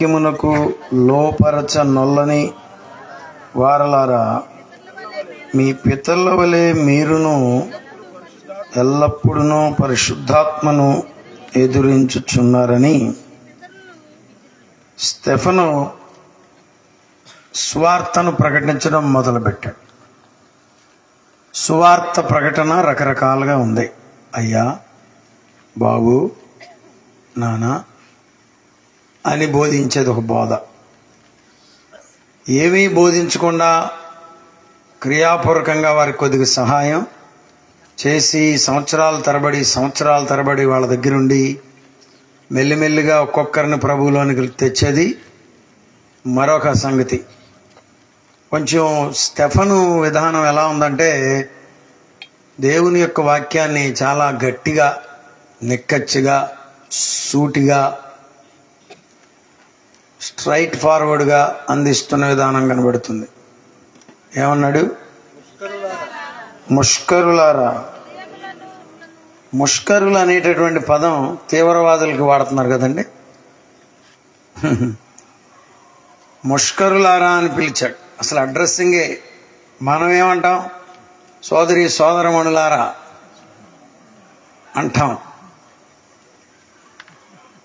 వాక్యమునకు లోపరచ నొల్లని వారలారా, మీ పితరుల వలె మీరును ఎల్లప్పుడూ పరిశుద్ధాత్మను ఎదురించుచున్నారని స్టెఫను సువార్తను ప్రకటించడం మొదలుపెట్టాడు. సువార్త ప్రకటన రకరకాలుగా ఉంది. అయ్యా, బాబు, నానా అని బోధించేది ఒక బోధ. ఏమీ బోధించకుండా క్రియాపూర్వకంగా వారికి కొద్దిగా సహాయం చేసి సంవత్సరాల తరబడి వాళ్ళ దగ్గరుండి మెల్లిమెల్లిగా ఒక్కొక్కరిని ప్రభువులోనికి తెచ్చేది మరొక సంగతి. కొంచెం స్టెఫను విధానం ఎలా ఉందంటే, దేవుని యొక్క వాక్యాన్ని చాలా గట్టిగా, నిక్కచ్చిగా, సూటిగా, స్ట్రైట్ ఫార్వర్డ్గా అందిస్తున్న విధానం కనబడుతుంది. ఏమన్నాడు? ముష్కరులారా. ముష్కరులు అనేటటువంటి పదం తీవ్రవాదులకి వాడుతున్నారు కదండి. ముష్కరులారా అని పిలిచాడు. అసలు అడ్రస్సింగే. మనం ఏమంటాం? సోదరి సోదరమణులారా అంటాం,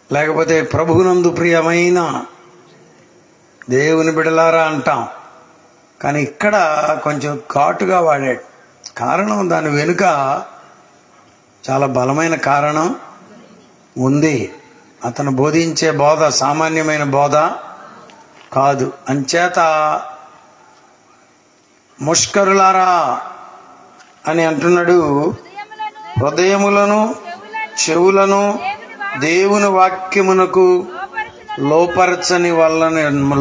లేకపోతే ప్రభువునందు ప్రియమైన దేవుని బిడలారా అంటాం. కానీ ఇక్కడ కొంచెం ఘాటుగా వాడాడు. కారణం, దాని వెనుక చాలా బలమైన కారణం ఉంది. అతను బోధించే బోధ సామాన్యమైన బోధ కాదు. అంచేత ముష్కరులారా అని అంటున్నాడు. హృదయములను చెవులను దేవుని వాక్యమునకు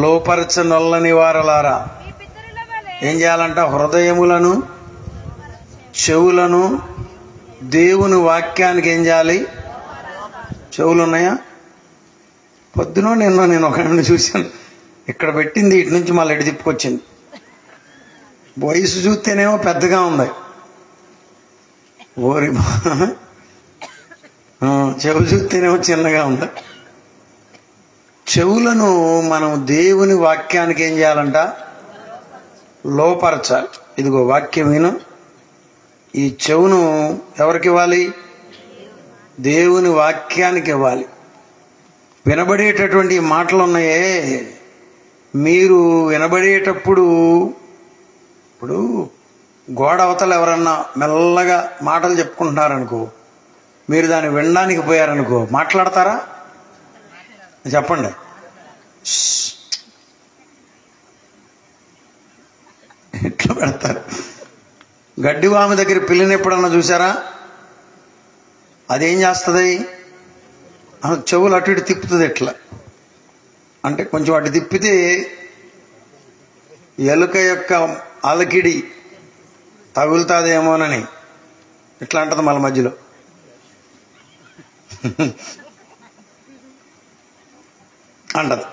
లోపరచనొల్లని వారలారా. ఏం చేయాలంట? హృదయములను చెవులను దేవుని వాక్యానికి ఏం చేయాలి? చెవులు ఉన్నాయా? పొద్దున నేను ఒక చూశాను, ఇక్కడ పెట్టింది ఇటు నుంచి మళ్ళీ ఎటు తిప్పుకొచ్చింది. వయసు చూస్తేనేమో పెద్దగా ఉంది, ఓరి చెవు చూస్తేనేమో చిన్నగా ఉంది. చెవులను మనం దేవుని వాక్యానికి ఏం చేయాలంట? లోపరచాలి. ఇదిగో వాక్యం విను. ఈ చెవును ఎవరికి ఇవ్వాలి? దేవుని వాక్యానికి ఇవ్వాలి. వినబడేటటువంటి మాటలు ఉన్నాయే, మీరు వినబడేటప్పుడు, ఇప్పుడు గోడ అవతల ఎవరన్నా మెల్లగా మాటలు చెప్పుకుంటున్నారనుకో, మీరు దాన్ని వినడానికి పోయారనుకో, మాట్లాడతారా? చెప్పండి. ఎట్లా పెడతారు? గడ్డివామి దగ్గర పిల్లిని ఎప్పుడన్నా చూసారా? అదేం చేస్తుంది? చెవులు అటు ఇటు తిప్పుతుంది. ఎట్లా అంటే, కొంచెం అటు తిప్పితే ఎలుక యొక్క అలకిడి తగులుతుందేమోనని ఇట్లా అంటది. మళ్ళీ మధ్యలో అంటది.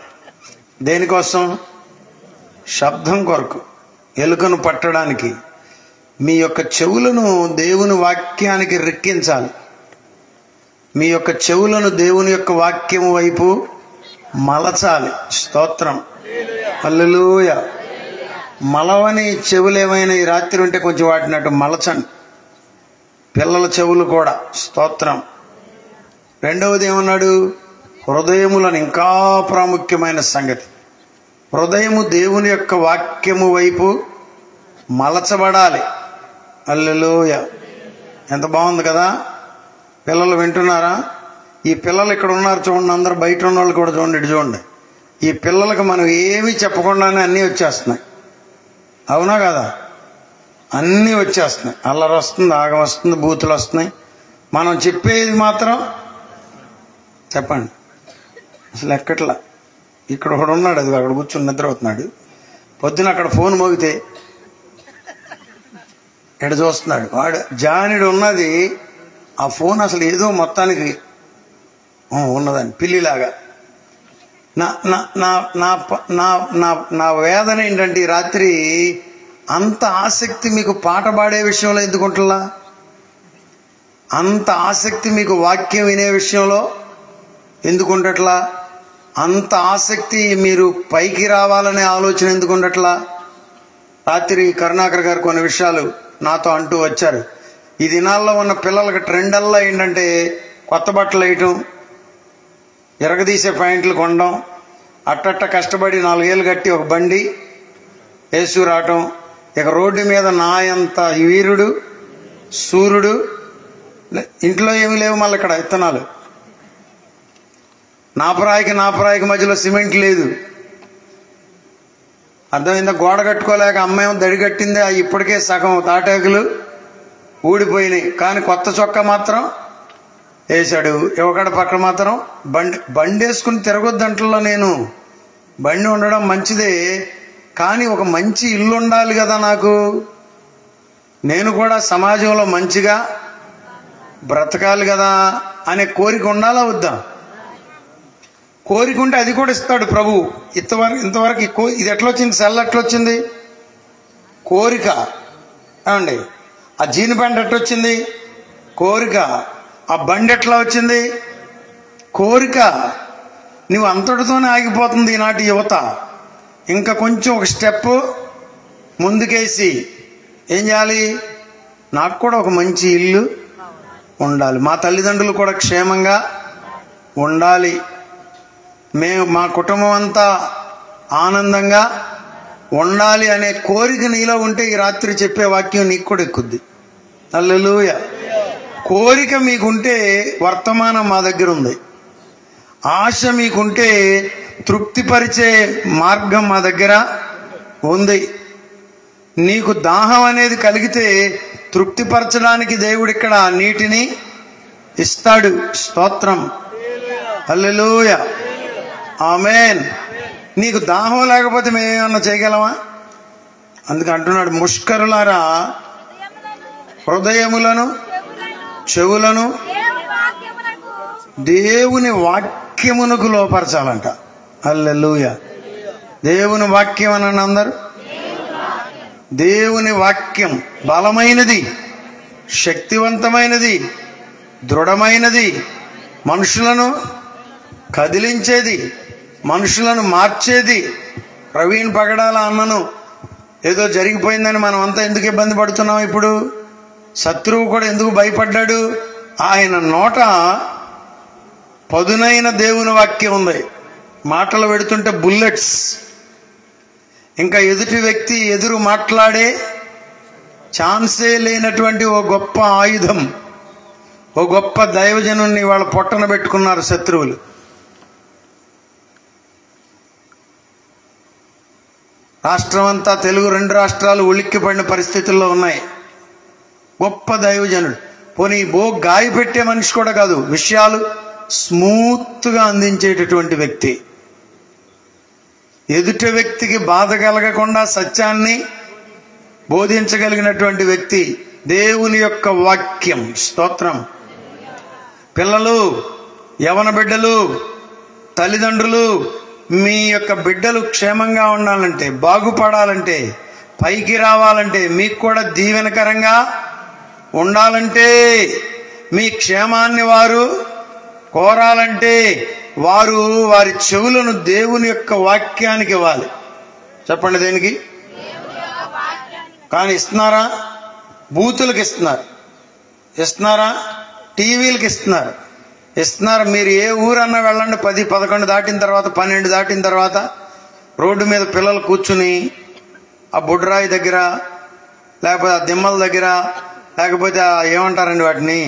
దేనికోసం? శబ్దం కొరకు, ఎలుకను పట్టడానికి. మీ యొక్క చెవులను దేవుని వాక్యానికి రెక్కించాలి. మీ యొక్క చెవులను దేవుని యొక్క వాక్యము వైపు మలచాలి. స్తోత్రం, హల్లెలూయా. మలవని చెవులు ఏమైనా ఈ రాత్రి ఉంటే కొంచెం వాటినట్టు మలచండి. పిల్లల చెవులు కూడా. స్తోత్రం. రెండవది ఏమన్నాడు? హృదయములను. ఇంకా ప్రాముఖ్యమైన సంగతి, హృదయము దేవుని యొక్క వాక్యము వైపు మలచబడాలి. హల్లెలూయా. ఎంత బాగుంది కదా. పిల్లలు వింటున్నారా? ఈ పిల్లలు ఇక్కడ ఉన్నారు చూడండి, అందరూ బయట ఉన్న వాళ్ళు కూడా చూడండి, ఇటు చూడండి. ఈ పిల్లలకు మనం ఏమీ చెప్పకుండానే అన్నీ వచ్చేస్తున్నాయి. అవునా కదా? అన్నీ వచ్చేస్తున్నాయి. అల్లరి వస్తుంది, ఆగం వస్తుంది, బూతులు వస్తున్నాయి. మనం చెప్పేది మాత్రం చెప్పండి. అసలు ఎక్కట్లా. ఇక్కడ ఒకడు ఉన్నాడు, అది అక్కడ కూర్చుని నిద్రపోతున్నాడు. పొద్దున అక్కడ ఫోన్ మోగితే ఎడ చూస్తున్నాడు. వాడు జానిడు ఉన్నది ఆ ఫోన్ అసలు ఏదో మొత్తానికి ఉన్నదని పిల్లిలాగా. నా నా నా నా నా నా వేదన ఏంటంటే, ఈ రాత్రి అంత ఆసక్తి మీకు పాట పాడే విషయంలో ఎందుకుంటలా? అంత ఆసక్తి మీకు వాక్యం వినే విషయంలో ఎందుకుంటట్లా? అంత ఆసక్తి మీరు పైకి రావాలనే ఆలోచన ఎందుకు ఉండట్లా? రాత్రి కరుణాకర్ గారు కొన్ని విషయాలు నాతో అంటూ వచ్చారు. ఈ దినాల్లో ఉన్న పిల్లలకి ట్రెండ్ అల్లా ఏంటంటే కొత్త బట్టలు వేయటం, ఎరగదీసే పాయింట్లు కొనడం, అట్టట్ట కష్టపడి 4 ఏళ్ళు కట్టి ఒక బండి వేసు రావటం. ఇక రోడ్డు మీద నాయంత వీరుడు సూర్యుడు, ఇంట్లో ఏమీ లేవు. మళ్ళీ ఇక్కడ విత్తనాలు, నాపరాయికి మధ్యలో సిమెంట్ లేదు. అర్థమైందా? గోడ కట్టుకోలేక అమ్మాయి దడి కట్టింది. అవి ఇప్పటికే సగం తాటాకులు ఊడిపోయినాయి. కానీ కొత్త చొక్కా మాత్రం వేశాడు. ఒకడ పక్కన మాత్రం బండి వేసుకుని తిరగొద్దంటలో నేను. బండి ఉండడం మంచిదే, కానీ ఒక మంచి ఇల్లు ఉండాలి కదా నాకు. నేను కూడా సమాజంలో మంచిగా బ్రతకాలి కదా అనే కోరిక ఉండాలా వద్దా? కోరిక ఉంటే అది కూడా ఇస్తాడు ప్రభు. ఇంతవరకు ఇది ఎట్లా వచ్చింది? సెల్ ఎట్లా వచ్చింది? కోరిక. ఏమండి, ఆ జీన్ ప్యాంట్ ఎట్లా వచ్చింది? కోరిక. ఆ బండి ఎట్లా వచ్చింది? కోరిక. నువ్వు అంతటితోనే ఆగిపోతుంది ఈనాటి యువత. ఇంకా కొంచెం ఒక స్టెప్ ముందుకేసి ఏం చేయాలి? నాకు కూడా ఒక మంచి ఇల్లు ఉండాలి, మా తల్లిదండ్రులు కూడా క్షేమంగా ఉండాలి, మా కుటుంబం అంతా ఆనందంగా ఉండాలి అనే కోరిక నీలో ఉంటే ఈ రాత్రి చెప్పే వాక్యం నీకు కూడా ఎక్కుద్ది. హల్లెలూయా. కోరిక మీకుంటే వర్తమానం మా దగ్గర ఉంది. ఆశ మీకుంటే తృప్తిపరిచే మార్గం మా దగ్గర ఉంది. నీకు దాహం అనేది కలిగితే తృప్తిపరచడానికి దేవుడు ఇక్కడ నీటిని ఇస్తాడు. స్తోత్రం. హల్లెలూయా. ఆమేన్. నీకు దాహం లేకపోతే మేమేమన్నా చేయగలమా? అందుకే అంటున్నాడు, ముష్కరులారా హృదయములను చెవులను దేవుని వాక్యమునకు లోపరచాలంట. హల్లెలూయా. దేవుని వాక్యం అనండి అందరు. దేవుని వాక్యం బలమైనది, శక్తివంతమైనది, దృఢమైనది, మనుషులను కదిలించేది, మనుషులను మార్చేది. ప్రవీణ్ పగడాల అన్నను ఏదో జరిగిపోయిందని మనం అంతా ఎందుకు ఇబ్బంది పడుతున్నాం? ఇప్పుడు శత్రువు కూడా ఎందుకు భయపడ్డాడు? ఆయన నోట పదునైన దేవుని వాక్యం ఉంది. మాటలు పెడుతుంటే బుల్లెట్స్. ఇంకా ఎదుటి వ్యక్తి ఎదురు మాట్లాడే ఛాన్సే లేనటువంటి ఓ గొప్ప ఆయుధం, ఓ గొప్ప దైవజనుణ్ణి వాళ్ళ పొట్టన పెట్టుకున్నారు శత్రువులు. రాష్ట్రం అంతా, తెలుగు 2 రాష్ట్రాలు ఉలిక్కిపడిన పరిస్థితుల్లో ఉన్నాయి. గొప్ప దైవజనుడు. పోనీ గాయపెట్టే మనిషి కూడా కాదు, విషయాలు స్మూత్గా అందించేటటువంటి వ్యక్తి. ఎదుటి వ్యక్తికి బాధ కలగకుండా సత్యాన్ని బోధించగలిగినటువంటి వ్యక్తి. దేవుని యొక్క వాక్యం. స్తోత్రం. పిల్లలు, యవన బిడ్డలు, తల్లిదండ్రులు, మీ యొక్క బిడ్డలు క్షేమంగా ఉండాలంటే, బాగుపడాలంటే, పైకి రావాలంటే, మీకు కూడా దీవెనకరంగా ఉండాలంటే, మీ క్షేమాన్ని వారు కోరాలంటే వారు వారి చెవులను దేవుని యొక్క వాక్యానికి ఇవ్వాలి. చెప్పండి, దేనికి? కానీ ఇస్తున్నారా? బూతులకు ఇస్తున్నారా? టీవీలకు ఇస్తున్నారు. మీరు ఏ ఊరన్నా వెళ్ళండి, 10, 11 దాటిన తర్వాత, 12 దాటిన తర్వాత రోడ్డు మీద పిల్లలు కూర్చుని ఆ బుడ్రాయి దగ్గర, లేకపోతే ఆ దిమ్మల దగ్గర, లేకపోతే ఏమంటారండి వాటిని,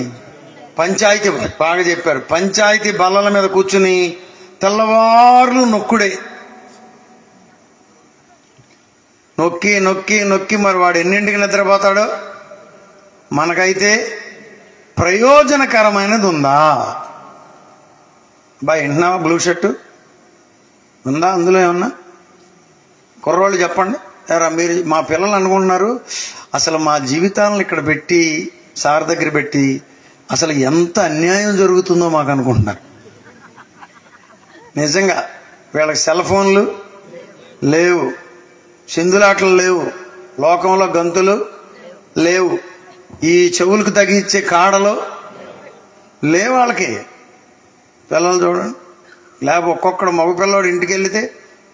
పంచాయతీ, బాగా చెప్పారు, పంచాయతీ బల్లల మీద కూర్చుని తెల్లవార్లు నొక్కుడే. నొక్కి నొక్కి నొక్కి మరి వాడు ఎన్నింటికి నిద్రపోతాడో. మనకైతే ప్రయోజనకరమైనది ఉందా? వింటున్నావా? బ్లూ షర్టు ఉందా? అందులో ఏమన్నా? కుర్రోళ్ళు చెప్పండి. మీరు, మా పిల్లలు అనుకుంటున్నారు అసలు మా జీవితాలను ఇక్కడ పెట్టి, సార్ దగ్గర పెట్టి అసలు ఎంత అన్యాయం జరుగుతుందో మాకు అనుకుంటున్నారు. నిజంగా వీళ్ళకి సెల్ ఫోన్లు లేవు, సింధులాటలు లేవు, లోకంలో గంతులు లేవు, ఈ చెవులకు తగిచ్చే కాడలు లేవు వాళ్ళకి. పిల్లలు చూడండి, లేకపోతే ఒక్కొక్కడు మగపిల్లవాడు ఇంటికి వెళితే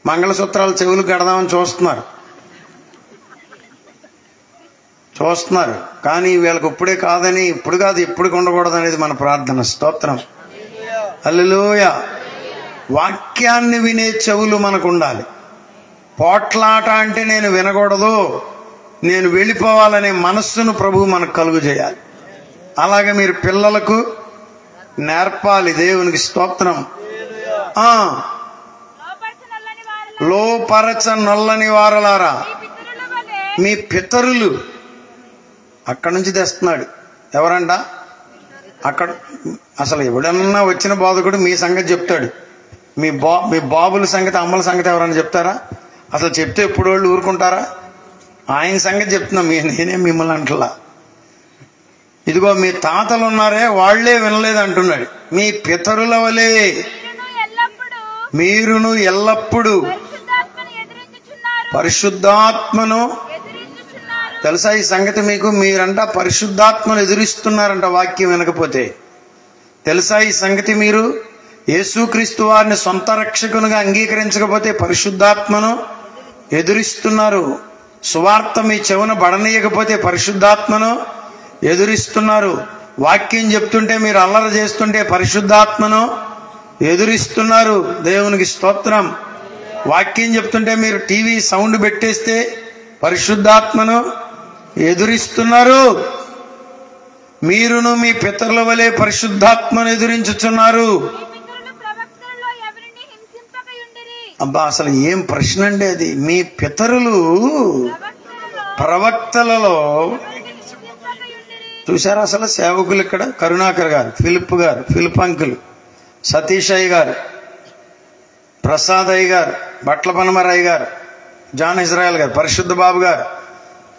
మంగళసూత్రాలు చెవులు కడదామని చూస్తున్నారు. కానీ వీళ్ళకి ఇప్పుడే కాదని, ఇప్పుడు కాదు ఇప్పటికి ఉండకూడదు అనేది మన ప్రార్థన. స్తోత్రం, హల్లెలూయా. వాక్యాన్ని వినే చెవులు మనకు ఉండాలి. పోట్లాట అంటే నేను వినకూడదు, నేను వెళ్ళిపోవాలనే మనస్సును ప్రభువు మనకు కలుగు చేయాలి. అలాగే మీరు పిల్లలకు నేర్పాలి. దేవునికి స్తోత్రం. లోపరచ నొల్లని వారలారా, మీ పితరులు అక్కడి నుంచి తెస్తున్నాడు. ఎవరంట? అక్కడ అసలు ఎవడన్నా వచ్చిన బోధకుడు మీ సంగతి చెప్తాడు. మీ బాబుల సంగతి, అమ్మల సంగతి ఎవరన్నా చెప్తారా? అసలు చెప్తే ఎప్పుడు వాళ్ళు ఊరుకుంటారా? ఆయన సంగతి చెప్తున్నా, నేనే మిమ్మల్ని అంటలా. ఇదిగో మీ తాతలు ఉన్నారే, వాళ్లే వినలేదు అంటున్నాడు. మీ పితరుల వలె మీరును ఎల్లప్పుడూ పరిశుద్ధాత్మను, తెలుసా ఈ సంగతి మీకు? మీరంట పరిశుద్ధాత్మను ఎదురిస్తున్నారంట వాక్యం వినకపోతే. తెలుసా ఈ సంగతి? మీరు యేసుక్రీస్తు వారిని సొంత రక్షకునిగా అంగీకరించకపోతే పరిశుద్ధాత్మను ఎదురిస్తున్నారు. సువార్త మీ చెవున బడనీయకపోతే పరిశుద్ధాత్మను ఎదురిస్తున్నారు. వాక్యం చెప్తుంటే మీరు అల్లరి చేస్తుంటే పరిశుద్ధాత్మను ఎదురిస్తున్నారు. దేవునికి స్తోత్రం. వాక్యం చెప్తుంటే మీరు టీవీ సౌండ్ పెట్టేస్తే పరిశుద్ధాత్మను ఎదురిస్తున్నారు. మీరును మీ పితరుల వలె పరిశుద్ధాత్మను ఎదురించుచున్నారు. అబ్బా, అసలు ఏం ప్రశ్న అండి అది! మీ పితరులు ప్రవక్తలలో చూశారా? అసలు సేవకులు ఇక్కడ కరుణాకర్ గారు, ఫిలిప్ అంకుల్, సతీష్ అయ్య గారు, ప్రసాద్ అయ్య గారు, బట్ల పనమరయ్య గారు, జాన్ ఇజ్రాయల్ గారు, పరిశుద్ధ బాబు గారు,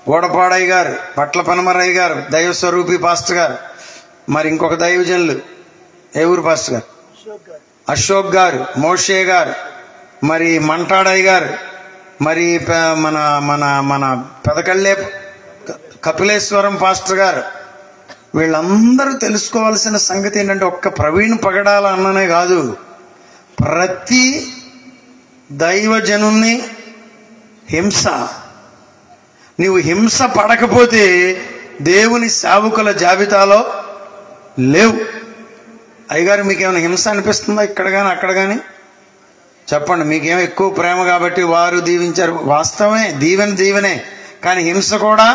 గోడపాడయ్య గారు, బట్ల పనమరయ్య గారు, దైవస్వరూపి పాస్టర్ గారు, మరి ఇంకొక దైవజనులు ఏ ఊరు పాస్టర్ గారు, అశోక్ గారు, మోషే గారు, మరి మంటాడయ్య గారు, మరి మన మన మన పెదకళ్ళే కపిలేశ్వరం పాస్టర్ గారు. వీళ్ళందరూ తెలుసుకోవాల్సిన సంగతి ఏంటంటే, ఒక్క ప్రవీణ్ పగడాల అన్ననే కాదు, ప్రతి దైవజనుని హింస. నీవు హింస పడకపోతే దేవుని సేవకుల జాబితాలో లేవు. అయ్యగారు, మీకేమైనా హింస అనిపిస్తుందా ఇక్కడ కానీ అక్కడ కానీ? చెప్పండి. మీకేమో ఎక్కువ ప్రేమ కాబట్టి వారు దీవించారు. వాస్తవమే, దీవెనే. కానీ హింస కూడా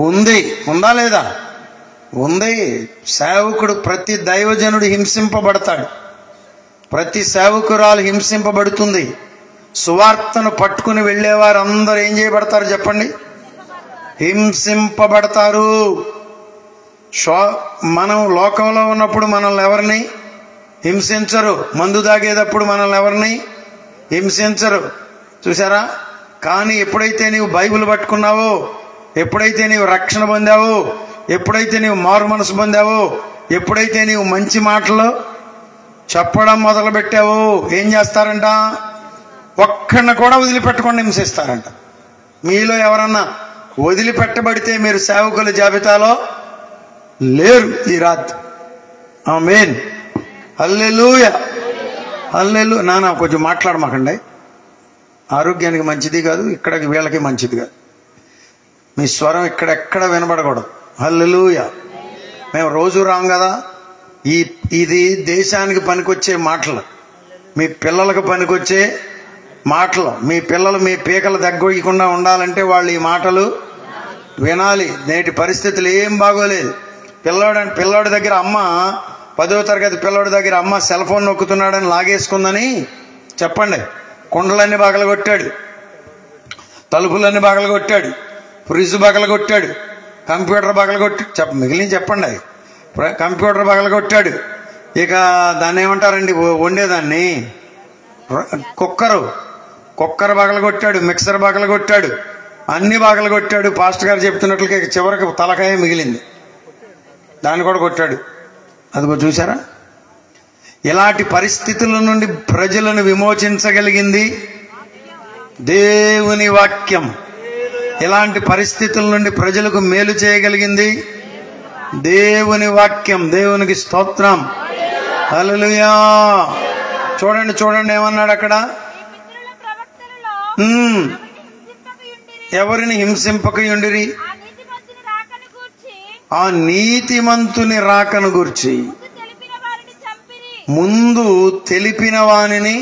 ఉంది. ఉందా లేదా? ఉంది. సేవకుడు, ప్రతి దైవజనుడు హింసింపబడతాడు. ప్రతి సేవకురాలు హింసింపబడుతుంది. సువార్తను పట్టుకుని వెళ్లేవారు అందరూ ఏం చేయబడతారు చెప్పండి? హింసింపబడతారు. మనం లోకంలో ఉన్నప్పుడు మనల్ని ఎవరిని హింసించరు. మందు తాగేటప్పుడు మనల్ని ఎవరిని హింసించరు. చూసారా? కానీ ఎప్పుడైతే నీవు బైబిల్ పట్టుకున్నావో, ఎప్పుడైతే నీవు రక్షణ పొందావో, ఎప్పుడైతే నీవు మారు మనసు పొందావో, ఎప్పుడైతే నీవు మంచి మాటలు చెప్పడం మొదలు పెట్టావో, ఏం చేస్తారంట? ఒక్కడిని కూడా వదిలిపెట్టకుండా హింసిస్తారంట. మీలో ఎవరన్నా వదిలిపెట్టబడితే మీరు సేవకుల జాబితాలో లేరు ఈ రాత్రి. ఆమేన్, హల్లెలూయా, హల్లెలూయా. నాన్న కొంచెం మాట్లాడమాకండి, ఆరోగ్యానికి మంచిది కాదు, ఇక్కడ వీళ్ళకి మంచిది కాదు. మీ స్వరం ఇక్కడెక్కడ వినబడకూడదు. హల్లెలూయా. మేము రోజు రాం కదా. ఇది దేశానికి పనికొచ్చే మాటలు, మీ పిల్లలకు పనికొచ్చే మాటలు. మీ పిల్లలు మీ పీకలు దగ్గకుండా ఉండాలంటే వాళ్ళు ఈ మాటలు వినాలి. నేటి పరిస్థితులు ఏం బాగోలేదు. పిల్లోడి దగ్గర అమ్మ, 10వ తరగతి పిల్లోడి దగ్గర అమ్మ సెల్ ఫోన్ నొక్కుతున్నాడని లాగేసుకుందని చెప్పండి. కుండలన్నీ పగలగొట్టాడు, తలుపులన్నీ పగలగొట్టాడు, ఫ్రిడ్జ్ పగలగొట్టాడు, కంప్యూటర్ పగలగొట్టి మిగిలిన చెప్పండి. కంప్యూటర్ పగలగొట్టాడు. ఇక దాన్ని ఏమంటారండి వండేదాన్ని? కుక్కర్ పగలగొట్టాడు, మిక్సర్ పగలగొట్టాడు, అన్ని పగలగొట్టాడు. పాస్టర్ గారు చెప్తున్నట్లుగా చివరికి తలకాయ మిగిలింది, దాన్ని కూడా కొట్టాడు. అదిగో చూసారా? ఇలాంటి పరిస్థితుల నుండి ప్రజలను విమోచించగలిగింది దేవుని వాక్యం. ఇలాంటి పరిస్థితుల నుండి ప్రజలకు మేలు చేయగలిగింది దేవుని వాక్యం. దేవునికి స్తోత్రం, హల్లెలూయా. చూడండి చూడండి ఏమన్నాడు అక్కడ, ఎవరిని హింసింపకయుండిరి, ఆ నీతిమంతుని రాకను గూర్చి ముందు తెలిపిన వానిని,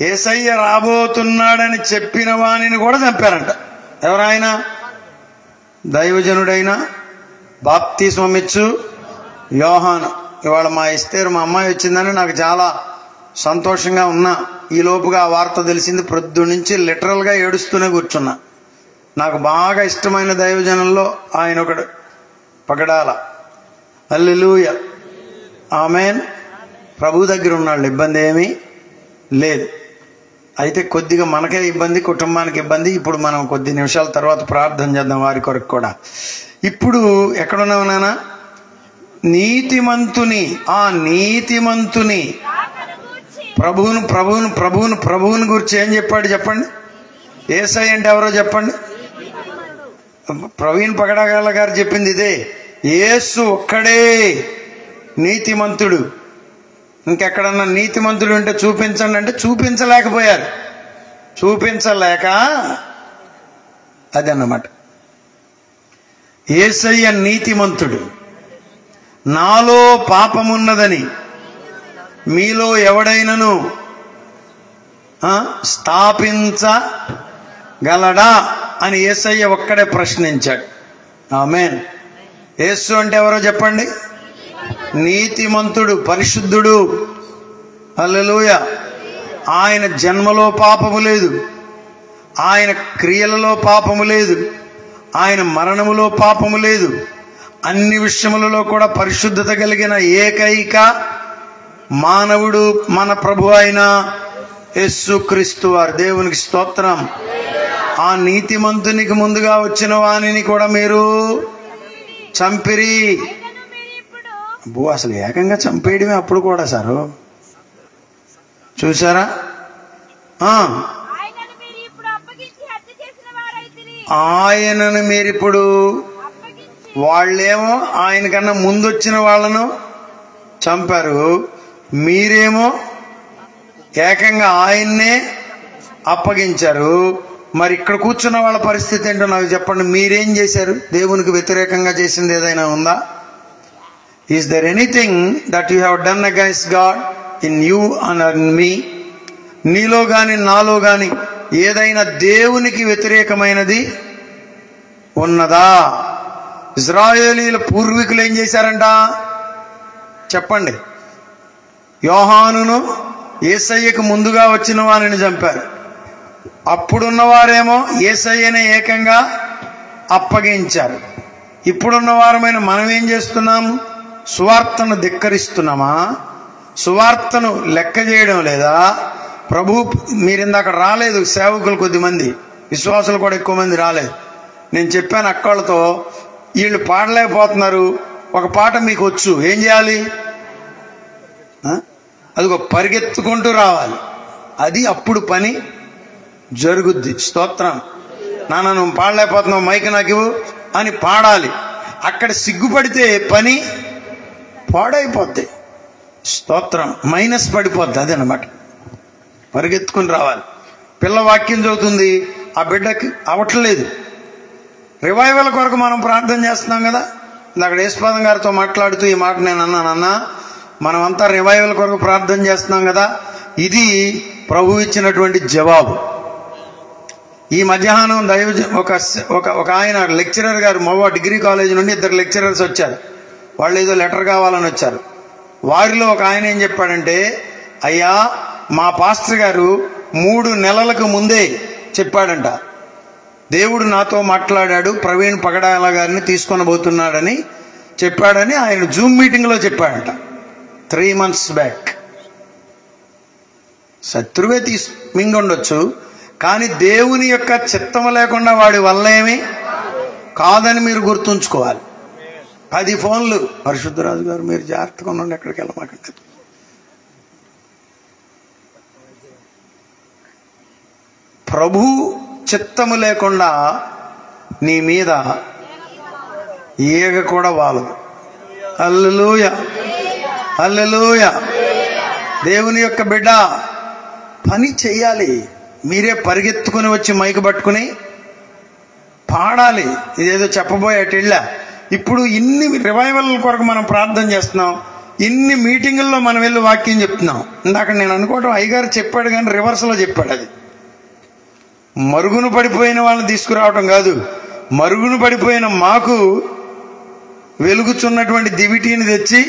యేసయ్య రాబోతున్నాడని చెప్పిన వానిని కూడా చంపారంట. ఎవరాయన? దైవజనుడైన బాప్తిస్మమిచ్చు యోహాను. ఇవాళ మా ఎస్తేరు మా అమ్మాయి వచ్చిందని నాకు చాలా సంతోషంగా ఉన్నా. ఈ లోపుగా ఆ వార్త తెలిసింది. ప్రొద్దు నుంచి లిటరల్ గా ఏడుస్తూనే కూర్చున్నా. నాకు బాగా ఇష్టమైన దైవజనంలో ఆయన ఒకడు, పగడాల. హల్లెలూయా, ఆమేన్. ప్రభు దగ్గర ఉన్నాళ్ళు, ఇబ్బంది ఏమీ లేదు. అయితే కొద్దిగా మనకే ఇబ్బంది, కుటుంబానికి ఇబ్బంది. ఇప్పుడు మనం కొద్ది నిమిషాల తర్వాత ప్రార్థన చేద్దాం వారి కొరకు కూడా. ఇప్పుడు ఎక్కడున్నావు నాన్న? నీతిమంతుని, ఆ నీతిమంతుని ప్రభువుని గురించి ఏం చెప్పాడు చెప్పండి? యేసయ్య అంటే ఎవరో చెప్పండి? ప్రవీణ్ పగడాల గారు చెప్పింది ఇదే. యేసు ఒక్కడే నీతిమంతుడు. ఇంకెక్కడన్నా నీతిమంతుడు అంటే చూపించండి అంటే చూపించలేకపోయారు. చూపించలేక అదన్నమాట. యేసయ్య నీతిమంతుడు. నాలో పాపమున్నదని మీలో ఎవడైనను స్థాపించగలడా అని యేసయ్య ఒక్కడే ప్రశ్నించాడు. ఆమేన్. యేసు అంటే ఎవరో చెప్పండి? నీతిమంతుడు, పరిశుద్ధుడు. హల్లెలూయా. ఆయన జన్మలో పాపము లేదు, ఆయన క్రియలలో పాపము లేదు, ఆయన మరణములో పాపము లేదు. అన్ని విషయములలో కూడా పరిశుద్ధత కలిగిన ఏకైక మానవుడు మన ప్రభు అయిన యేసుక్రీస్తు వారు. దేవునికి స్తోత్రం. ఆ నీతిమంతునికి ముందుగా వచ్చిన వానిని కూడా మీరు చంపిరి. అబ్బో, అసలు ఏకంగా చంపేయడమే అప్పుడు కూడా సారు. చూసారా? ఆయనను మీరిప్పుడు, వాళ్ళేమో ఆయన కన్నా ముందు వచ్చిన వాళ్ళను చంపారు, మీరేమో ఏకంగా ఆయన్నే అప్పగించారు. మరి ఇక్కడ కూర్చున్న వాళ్ళ పరిస్థితి ఏంటో నాకు చెప్పండి. మీరేం చేశారు? దేవునికి వ్యతిరేకంగా చేసింది ఏదైనా ఉందా? Is there anything that you have done against God in you and in me? నీలో గాని నాలో గాని ఏదైనా దేవునికి వ్యతిరేకమైనది ఉన్నదా? ఇశ్రాయేలీల పూర్వీకులు ఏం చేశారంట చెప్పండి? యోహానును, యేసయ్యకు ముందుగా వచ్చిన వారిని చంపారు. అప్పుడున్న వారేమో యేసయ్యనే ఏకంగా అప్పగించారు. ఇప్పుడున్న వారమైన మనం ఏం చేస్తున్నాం? సువార్తను ధిక్కరిస్తున్నామా? సువార్తను లెక్క చేయడం లేదా? ప్రభు, మీరిందాక రాలేదు సేవకులు, కొద్దిమంది విశ్వాసులు కూడా ఎక్కువ మంది రాలేదు. నేను చెప్పాను అక్కలతో, వీళ్ళు పాడలేకపోతున్నారు, ఒక పాట మీకు వచ్చు, ఏం చేయాలి? అదిగో పరిగెత్తుకుంటూ రావాలి. అది అప్పుడు పని జరుగుద్ది. స్తోత్రం. నాన్న నువ్వు పాడలేకపోతున్నావు, మైక్ నాకు ఇవ్వు అని పాడాలి. అక్కడ సిగ్గుపడితే పని పాడైపోద్ది. స్తోత్రం. మైనస్ పడిపోద్ది. అదనమాట. పరిగెత్తుకుని రావాలి. పిల్ల వాక్యం చదువుతుంది, ఆ బిడ్డకి అవట్లేదు. రివైవల్ కొరకు మనం ప్రార్థన చేస్తున్నాం కదా. అక్కడ యేసుపాదం గారితో మాట్లాడుతూ ఈ మాట నేను అన్నానన్నా, మనమంతా రివైవల్ కొరకు ప్రార్థన చేస్తున్నాం కదా. ఇది ప్రభు ఇచ్చినటువంటి జవాబు. ఈ మధ్యాహ్నం ఒక ఆయన లెక్చరర్ గారు, మోవా డిగ్రీ కాలేజ్ నుండి 2 లెక్చరర్స్ వచ్చారు. వాళ్ళు ఏదో లెటర్ కావాలని వచ్చారు. వారిలో ఒక ఆయన ఏం చెప్పాడంటే, అయ్యా మా పాస్టర్ గారు 3 నెలలకు ముందే చెప్పాడంట, దేవుడు నాతో మాట్లాడాడు, ప్రవీణ్ పగడాల గారిని తీసుకొని పోతున్నాడని చెప్పాడని ఆయన జూమ్ మీటింగ్ లో చెప్పాడంట. 3 months బ్యాక్. శత్రువే మింగుండొచ్చు, కానీ దేవుని యొక్క చిత్తము లేకుండా వాడి వల్ల ఏమి కాదని మీరు గుర్తుంచుకోవాలి. 10 ఫోన్లు, పరిశుద్ధరాజు గారు మీరు జాగ్రత్తగా ఉండండి, ఎక్కడికి వెళ్ళమాకండి. ప్రభు చిత్తము లేకుండా నీ మీద ఈగ కూడా వాలదు. హల్లెలూయా, హల్లెలూయా. దేవుని యొక్క బిడ్డ పని చెయ్యాలి. మీరే పరిగెత్తుకుని వచ్చి మైకు పట్టుకుని పాడాలి. ఇదేదో చెప్పబోయేటిళ్ళ. ఇప్పుడు ఇన్ని రివైవల్ కొరకు మనం ప్రార్థన చేస్తున్నాం, ఇన్ని మీటింగుల్లో మనం వెళ్ళి వాక్యం చెప్తున్నాం. ఇందాక నేను అనుకోవటం అయ్యగారు చెప్పాడు కానీ రివర్స్లో చెప్పాడు. అది మరుగున పడిపోయిన వాళ్ళని తీసుకురావటం కాదు, మరుగున పడిపోయిన మాకు వెలుగుచున్నటువంటి దివిటీని తెచ్చి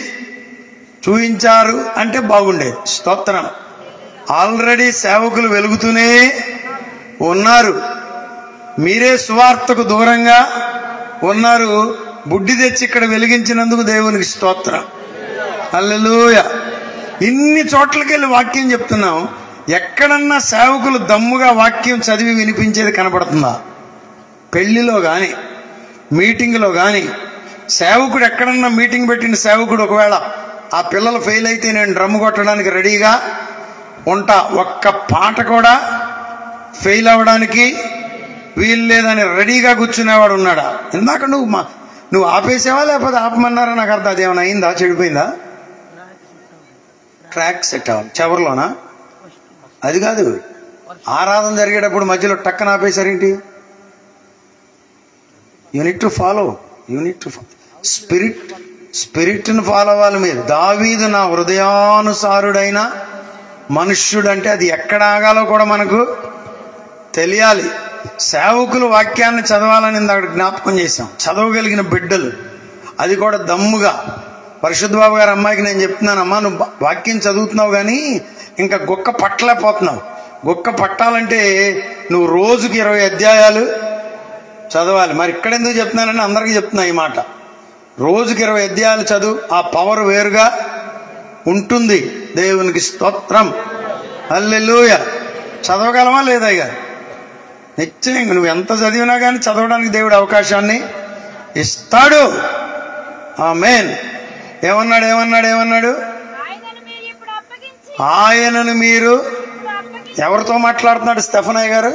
చూయించారు అంటే బాగుండేది. స్తోత్రం. ఆల్రెడీ సేవకులు వెలుగుతూనే ఉన్నారు, మీరే సువార్తకు దూరంగా ఉన్నారు. బుడ్డి తెచ్చి ఇక్కడ వెలిగించినందుకు దేవునికి స్తోత్రం. హల్లెలూయా. ఇన్ని చోట్లకి వెళ్ళి వాక్యం చెప్తున్నాం. ఎక్కడన్నా సేవకులు దమ్ముగా వాక్యం చదివి వినిపించేది కనపడుతుందా? పెళ్లిలో కానీ మీటింగ్లో కానీ సేవకుడు ఎక్కడన్నా మీటింగ్ పెట్టిన సేవకుడు ఒకవేళ ఆ పిల్లలు ఫెయిల్ అయితే నేను డ్రమ్ కొట్టడానికి రెడీగా ఉంటా, ఒక్క పాట కూడా ఫెయిల్ అవ్వడానికి వీలు లేదని రెడీగా కూర్చునేవాడు ఉన్నాడా? ఇందాక నువ్వు ఆపేసావా లేకపోతే ఆపమన్నారా? నాకు అర్థం. అదేమైనా అయిందా? చెడిపోయిందా? ట్రాక్ సెట్ అవ్వాలి చివరిలోనా? అది కాదు, ఆరాధన జరిగేటప్పుడు మధ్యలో టక్కన ఆపేశారేంటి? యూనిట్ టు ఫాలో, స్పిరిట్ని ఫాలో అవ్వాలి మీరు. దావీదు నా హృదయానుసారుడైన మనుష్యుడు అంటే అది ఎక్కడ ఆగాలో కూడా మనకు తెలియాలి. సేవకులు వాక్యాన్ని చదవాలని ఇందాక జ్ఞాపకం చేశాం. చదవగలిగిన బిడ్డలు, అది కూడా దమ్ముగా. పరిశుద్ధ బాబు గారి అమ్మాయికి నేను చెప్తున్నానమ్మా, నువ్వు వాక్యం చదువుతున్నావు కానీ ఇంకా గుక్క పట్టలేకపోతున్నావు. గుక్క పట్టాలంటే నువ్వు రోజుకి 20 అధ్యాయాలు చదవాలి. మరి ఇక్కడ ఎందుకు చెప్తున్నానంటే అందరికీ చెప్తున్నా ఈ మాట. రోజుకి 20 అధ్యాయాలు చదువు, ఆ పవర్ వేరుగా ఉంటుంది. దేవునికి స్తోత్రం. హల్లెలూయా. చదవగలమా లేదా? ఇక నిశ్చయంగా నువ్వు ఎంత చదివినా కానీ చదవడానికి దేవుడు అవకాశాన్ని ఇస్తాడు. ఆమేన్. ఏమన్నాడు? ఆయనను మీరు ఎవరితో మాట్లాడుతున్నాడు? స్టెఫనయ్య గారు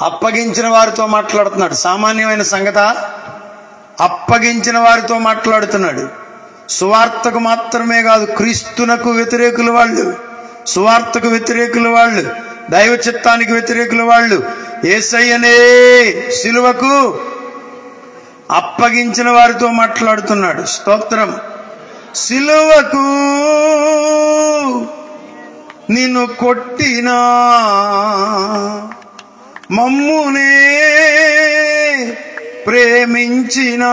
అప్పగించిన వారితో మాట్లాడుతున్నాడు. సామాన్యమైన సంగత, అప్పగించిన వారితో మాట్లాడుతున్నాడు. సువార్తకు మాత్రమే కాదు, క్రీస్తునకు వ్యతిరేకులు వాళ్ళు, సువార్తకు వ్యతిరేకులు వాళ్ళు, దైవ చిత్తానికి వ్యతిరేకులు వాళ్ళు, యేసయ్యనే సిలువకు అప్పగించిన వారితో మాట్లాడుతున్నాడు. స్తోత్రం. సిలువకు నిన్ను కొట్టినా మమ్మునే ప్రేమించినా,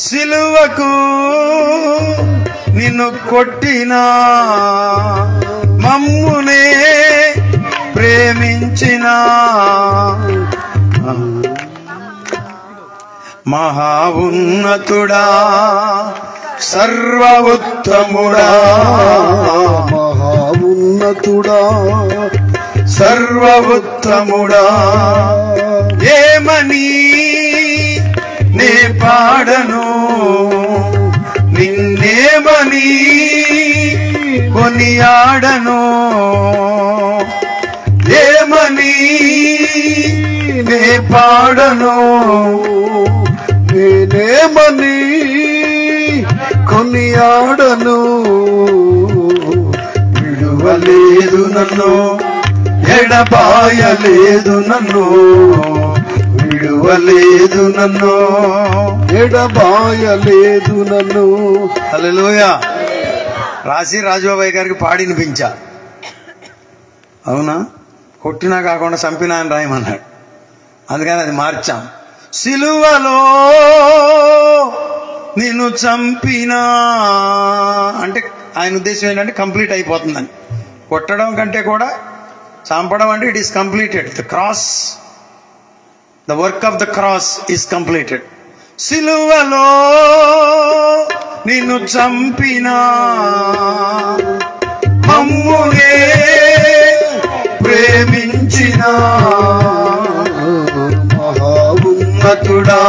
సిలువకు నిన్ను కొట్టినా మమ్మునే ప్రేమించినా, మహా ఉన్నతుడా సర్వ ఉత్తముడా, మహా ఉన్నతుడా సర్వ ఉత్తముడా, ఏమని నే పాడను, నిన్నేమని కొనియాడను, ఏమని నే పాడను, నేనేమని కొనియాడను. విడువలేదు నన్ను, ఎడబాయలేదు నన్ను, విడువలేదు నన్ను, ఎడబాయలేదు నన్ను. హల్లెలూయా. రాసి రాజుబాబాయ్ గారికి పాడినిపించా. అవునా? కొట్టినా కాకుండా చంపినా అని రాయమన్నాడు, అందుకని అది మార్చాం. సిలువలో నిన్ను చంపినా అంటే ఆయన ఉద్దేశం ఏంటంటే కంప్లీట్ అయిపోతుందని. కొట్టడం కంటే కూడా చంపడం అంటే it is completed. The cross, the work of the cross is completed. సిలువలో నిన్ను చంపినా మమ్మునే ప్రేమించినా, మహా ఉన్నతుడా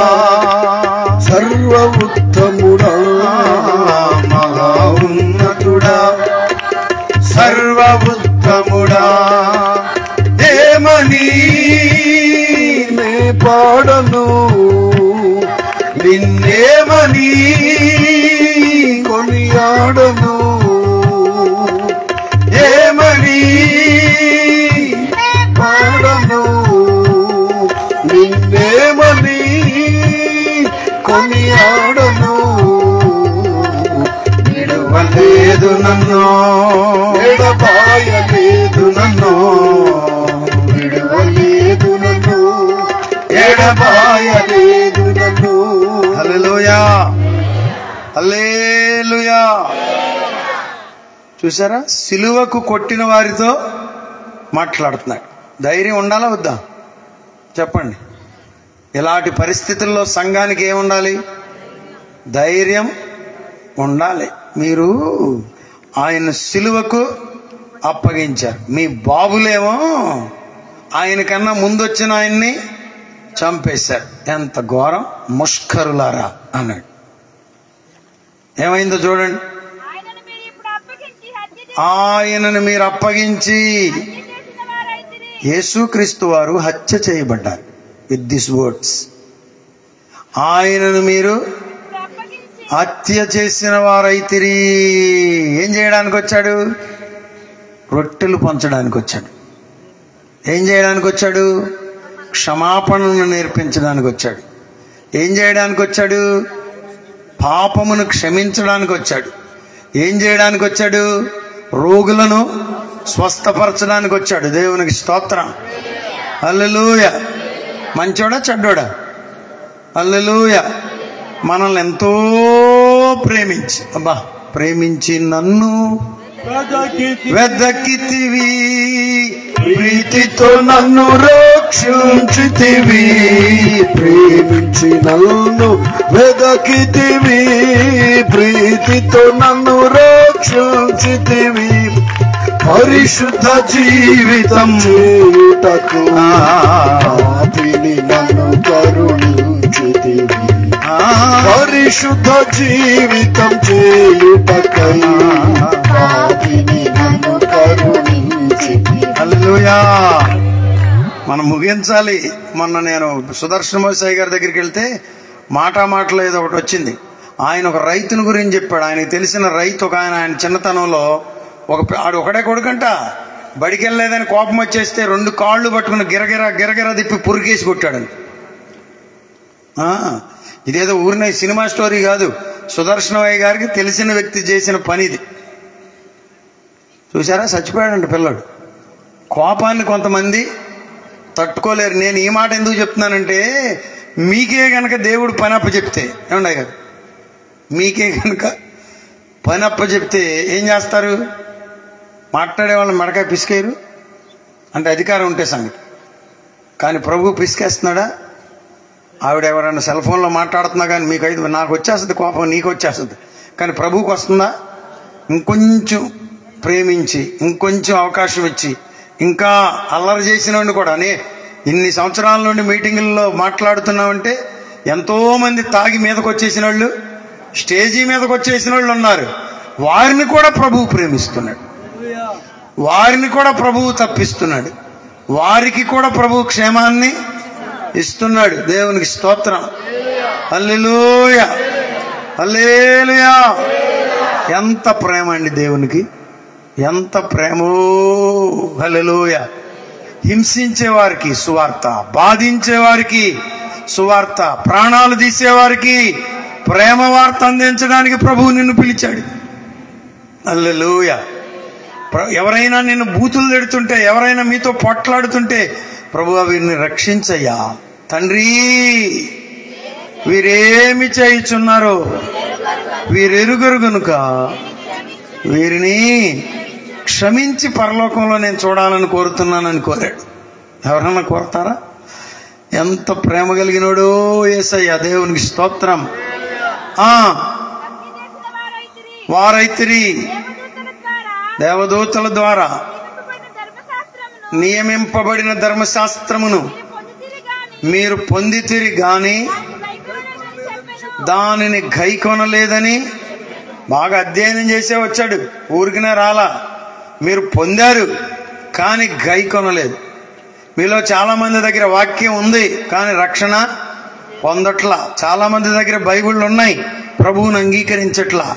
సర్వ ఉత్తముడా, మహా ఉన్నతుడా సర్వ ఉత్తముడా, ఏమని నే పాడను, నిన్నేమని కొనియాడను. నన్ను, ఎడబాయలేదు నన్ను, విడువలేదు నన్ను, ఎడబాయలేదు నన్ను. హల్లెలూయా, హల్లెలూయా. చూసారా, సిలువకు కొట్టిన వారితో మాట్లాడుతున్నాడు. ధైర్యం ఉండాలా వద్దా చెప్పండి? ఇలాంటి పరిస్థితుల్లో సంఘానికి ఏముండాలి? ధైర్యం ఉండాలి. మీరు ఆయన సిలువకు అప్పగించారు. మీ బాబులేమో ఆయన కన్నా ముందొచ్చిన ఆయన్ని చంపేశారు. ఎంత ఘోరం! ముష్కరులారా అన్నాడు. ఏమైందో చూడండి. ఆయనను మీరు అప్పగించి యేసుక్రీస్తు వారు హత్య చేయబడ్డారు. విత్ దిస్ వర్డ్స్, ఆయనను మీరు హత్య చేసిన వారైతిరి. ఏం చేయడానికి వచ్చాడు? రొట్టెలు పంచడానికి వచ్చాడు. ఏం చేయడానికి వచ్చాడు? క్షమాపణను నేర్పించడానికి వచ్చాడు. ఏం చేయడానికి వచ్చాడు? పాపమును క్షమించడానికి వచ్చాడు. ఏం చేయడానికి వచ్చాడు? రోగులను స్వస్థపరచడానికి వచ్చాడు. దేవునికి స్తోత్రం. హల్లెలూయా. మంచోడా చెడ్డోడా? హల్లెలూయా. మనల్ని ఎంతో ప్రేమించి నన్ను వెదకితివి, ప్రీతితో నన్ను రక్షించితివి, ప్రేమించి నన్ను వెదకితివి, ప్రీతితో నన్ను రక్షించితివి, పరిశుద్ధ జీవితం చేయుటకు పాపిని నన్ను కరుణించితివి, పరిశుద్ధ జీవితం చేయుటకై పాపిని నన్ను కరుణించితివి. హల్లెలూయా. మనం ముగించాలి. మొన్న నేను సుదర్శన మోసయ్య గారి దగ్గరికి వెళ్తే మాటలో ఏదో ఒకటి వచ్చింది. ఆయన ఒక రైతుని గురించి చెప్పాడు. ఆయనకు తెలిసిన రైతు ఒక ఆయన చిన్నతనంలో ఒకడే కొడుకంట, బడికి వెళ్ళలేదని కోపం వచ్చేస్తే 2 కాళ్ళు పట్టుకుని గిరగిరా తిప్పి పురికేసి కొట్టాడు. ఇదేదో ఊరిన సినిమా స్టోరీ కాదు. సుదర్శనయ్య గారికి తెలిసిన వ్యక్తి చేసిన పని ఇది. చూసారా, చచ్చిపోయాడంట పిల్లడు. కోపాన్ని కొంతమంది తట్టుకోలేరు. నేను ఈ మాట ఎందుకు చెప్తున్నానంటే, మీకే గనక దేవుడు పని అప్ప చెప్తే ఏమండే కదా, మీకే కనుక పని అప్ప చెప్తే ఏం చేస్తారు? మాట్లాడే వాళ్ళని మెడకాయ పిసికేయరు అంటే అధికారం ఉంటే సంగతి. కానీ ప్రభు పిసికేస్తున్నాడా? ఆవిడ ఎవరైనా సెల్ ఫోన్లో మాట్లాడుతున్నా కానీ మీకు నాకు వచ్చేస్తుంది కోపం, నీకు వచ్చేస్తుంది. కానీ ప్రభువుకి వస్తుందా? ఇంకొంచెం ప్రేమించి, ఇంకొంచెం అవకాశం ఇచ్చి, ఇంకా అల్లరి చేసిన వాడిని కూడా ఇన్ని సంవత్సరాల నుండి మీటింగుల్లో మాట్లాడుతున్నామంటే ఎంతోమంది తాగి మీదకి వచ్చేసిన వాళ్ళు, స్టేజీ మీదకి వచ్చేసిన వాళ్ళు ఉన్నారు. వారిని కూడా ప్రభువు ప్రేమిస్తున్నాడు, వారిని కూడా ప్రభువు తప్పిస్తున్నాడు, వారికి కూడా ప్రభువు క్షేమాన్ని ఇస్తున్నాడు. దేవునికి స్తోత్రం. హల్లెలూయా, హల్లెలూయా. ఎంత ప్రేమ అండి దేవునికి, ఎంత ప్రేమో. హల్లెలూయా. హింసించేవారికి సువార్త, బాధించేవారికి సువార్త, ప్రాణాలు తీసేవారికి ప్రేమ వార్త అందించడానికి ప్రభువు నిన్ను పిలిచాడు. హల్లెలూయా. ఎవరైనా నిన్ను బూతులు తిడుతుంటే, ఎవరైనా మీతో పొట్లాడుతుంటే, ప్రభువా వీరిని రక్షించయ్యా తండ్రి, వీరేమి చేయుచున్నారో వీరెరుగరు గనుక వీరిని క్షమించి పరలోకంలో నేను చూడాలని కోరుతున్నానని కోరాడు. ఎవరన్నా కోరతారా? ఎంత ప్రేమ కలిగినోడో యేసయ్య. దేవునికి స్తోత్రం. వారైతిరి దేవదూతల ద్వారా నియమింపబడిన ధర్మశాస్త్రమును మీరు పొందితిరి గాని దానిని గైకొనలేదని. బాగా అధ్యయనం చేసే వచ్చాడు, ఊరికినే రాలా. మీరు పొందారు కానీ గైకొనలేదు. మీలో చాలా మంది దగ్గర వాక్యం ఉంది కానీ రక్షణ పొందట్లా. చాలా మంది దగ్గర బైబిళ్ళు ఉన్నాయి, ప్రభువును అంగీకరించట్లా.